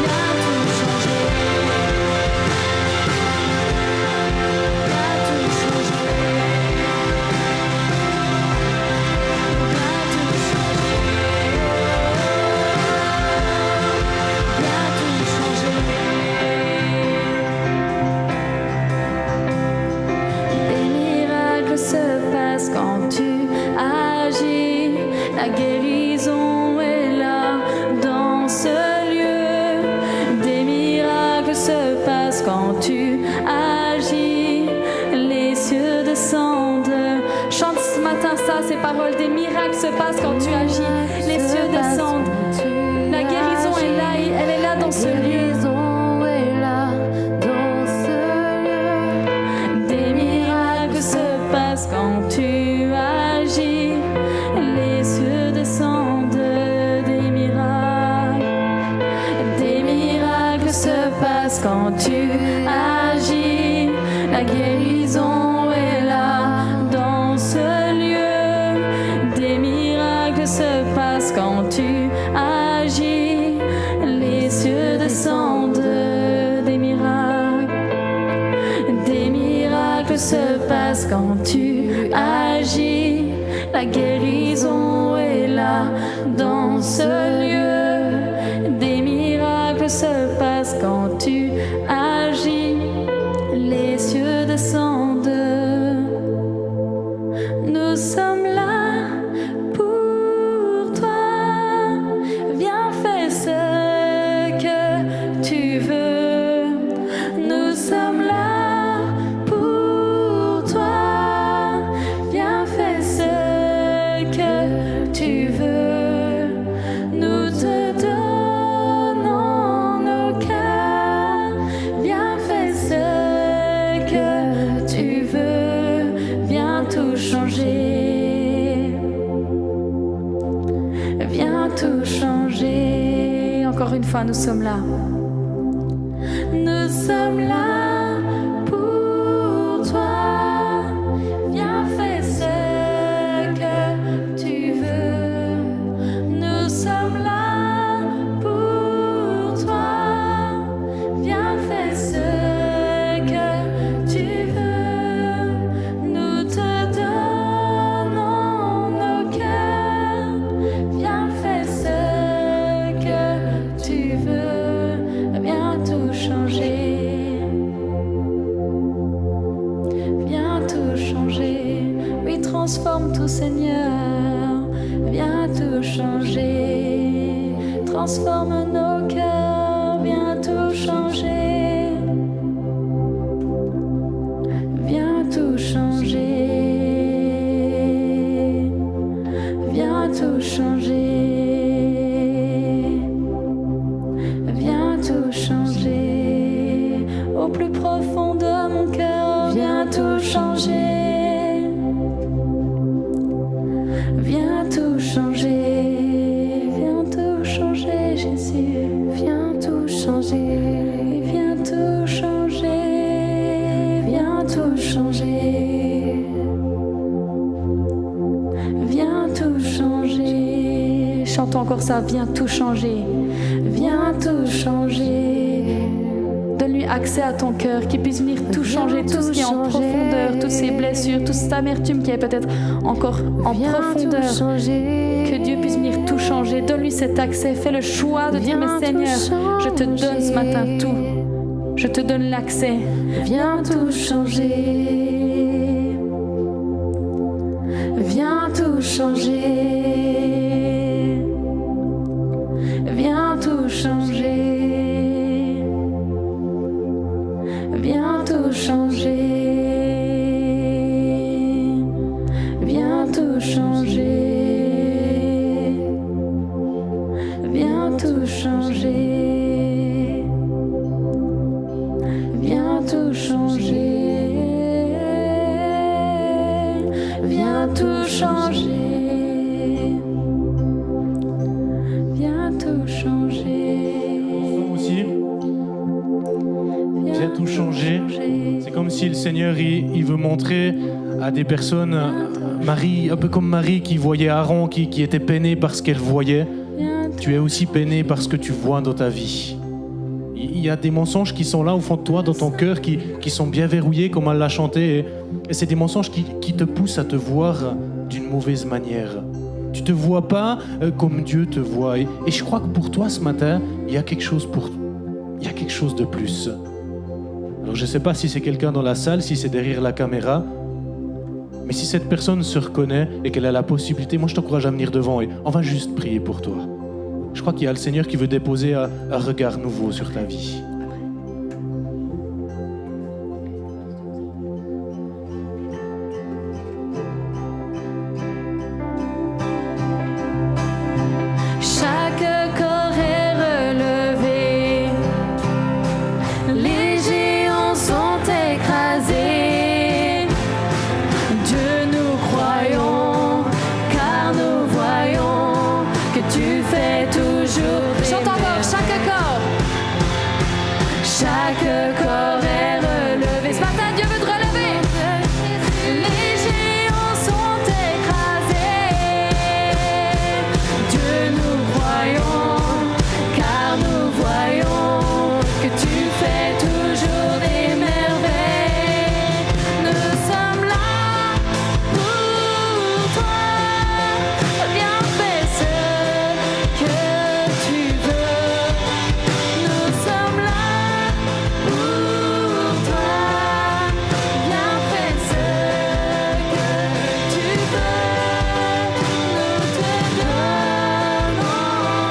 tout changer. Viens tout changer. Viens tout changer. Viens tout changer. Des miracles se passent quand tu agis. La guérison est là dans ce lieu. Des miracles se passent quand tu agis. Les cieux descendent. Chante ce matin ça, ces paroles. Des miracles se passent quand tu agis. Les cieux descendent. La guérison est là, elle est là dans ce lieu. Des miracles se passent quand tu agis. Les cieux descendent. Des miracles se passent quand tu agis. La guérison est là dans ce lieu. Des miracles se passent quand tu agis. Les cieux descendent. Des miracles se passent quand tu agis. La guérison est là dans ce lieu. Des miracles se passent quand tu agis. Les cieux descendent. Nous sommes là pour toi. Viens faire ce que tu veux. Nous sommes là pour toi. Viens faire ce que tu veux. Nous te donnons nos cœurs. Viens faire ce que tu veux. Viens tout changer. Viens tout changer. Encore une fois, nous sommes là. Nous sommes là pour toi. Viens faire ce que tu veux. Nous sommes là pour toi. Viens faire ce que tu veux. Nous te donnons nos cœurs. Viens faire ce que tu veux. Viens tout changer. Viens tout changer. Oui, transforme tout, Seigneur. Viens tout changer. Transforme nos cœurs. Viens tout changer. Viens tout changer. Viens tout changer. Viens tout changer. Au plus profond de mon cœur, viens tout changer. Viens tout changer. Viens tout changer, Jésus. Viens tout changer. Viens tout changer. Viens tout changer. Viens tout changer. Chantons encore ça. Viens tout changer. Viens tout changer. Donne-lui accès à ton cœur, qu'il puisse venir tout changer, tout ce qui est en profondeur, toutes ces blessures, toute cette amertume qui est peut-être encore en profondeur. Que Dieu puisse venir tout changer. Donne-lui cet accès. Fais le choix de dire, mais Seigneur, je te donne ce matin tout. Je te donne l'accès. Viens tout changer. Viens tout changer. Viens tout changer. Viens tout changer. Viens tout changer. Viens tout changer. Viens tout changer. Viens tout changer. Viens tout changer. Aussi, viens tout changer. C'est comme si le Seigneur, il veut montrer à des personnes, Marie, un peu comme Marie qui voyait Aaron, qui était peinée par ce qu'elle voyait. Tu es aussi peiné par ce que tu vois dans ta vie. Il y a des mensonges qui sont là au fond de toi, dans ton cœur, qui sont bien verrouillés, comme elle l'a chanté. Et c'est des mensonges qui te poussent à te voir d'une mauvaise manière. Tu ne te vois pas comme Dieu te voit. Et je crois que pour toi, ce matin, il y a quelque chose de plus. Alors, je ne sais pas si c'est quelqu'un dans la salle, si c'est derrière la caméra, mais si cette personne se reconnaît et qu'elle a la possibilité, moi, je t'encourage à venir devant et on va juste prier pour toi. Je crois qu'il y a le Seigneur qui veut déposer un regard nouveau sur ta vie. Chaque corps est relevé, les géants sont écrasés. Dieu, nous croyons, car nous voyons que tu fais toujours des Chante encore, chaque corps. Chaque corps est relevé. Ce matin, Dieu veut te relever. Les géants sont écrasés. Dieu, nous croyons, car nous voyons que tu fais toujours des merveilles. Nous sommes là pour toi. Viens fais ce que tu veux. Nous sommes là pour toi. Viens fais ce que tu veux. Nous te donnons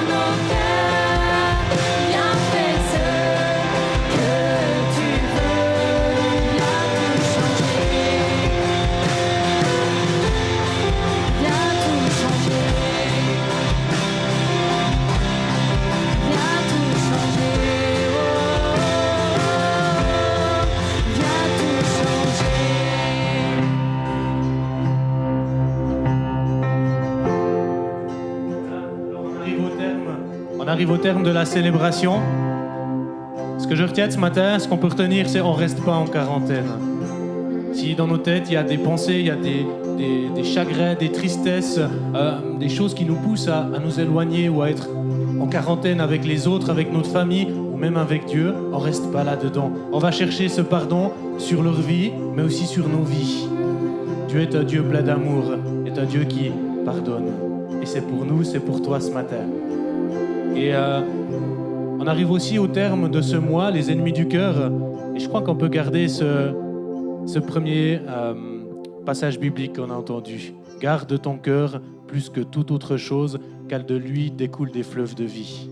nos cœurs. Viens fais ce que tu veux. Viens tout changer. Viens tout changer. Viens tout changer. Viens tout changer. Alors, on arrive au terme de la célébration. Ce que je retiens de ce matin, ce qu'on peut retenir, c'est qu'on ne reste pas en quarantaine. Si dans nos têtes, il y a des pensées, il y a des chagrins, des tristesses, des choses qui nous poussent à nous éloigner ou à être en quarantaine avec les autres, avec notre famille ou même avec Dieu, on ne reste pas là-dedans. On va chercher ce pardon sur leur vie, mais aussi sur nos vies. Dieu est un Dieu plein d'amour, est un Dieu qui pardonne. Et c'est pour nous, c'est pour toi ce matin. Et on arrive aussi au terme de ce mois, les ennemis du cœur. Et je crois qu'on peut garder ce premier passage biblique qu'on a entendu. Garde ton cœur plus que toute autre chose, car de lui découlent des fleuves de vie.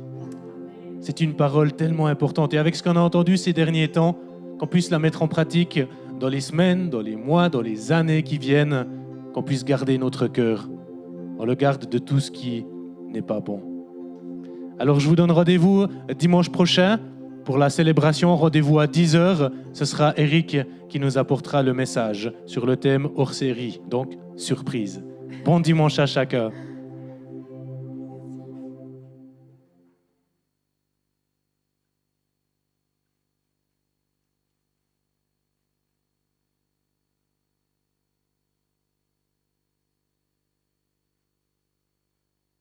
C'est une parole tellement importante. Et avec ce qu'on a entendu ces derniers temps, qu'on puisse la mettre en pratique dans les semaines, dans les mois, dans les années qui viennent, qu'on puisse garder notre cœur. On le garde de tout ce qui n'est pas bon. Alors je vous donne rendez-vous dimanche prochain pour la célébration. Rendez-vous à 10h. Ce sera Eric qui nous apportera le message sur le thème hors série, donc surprise. Bon dimanche à chacun.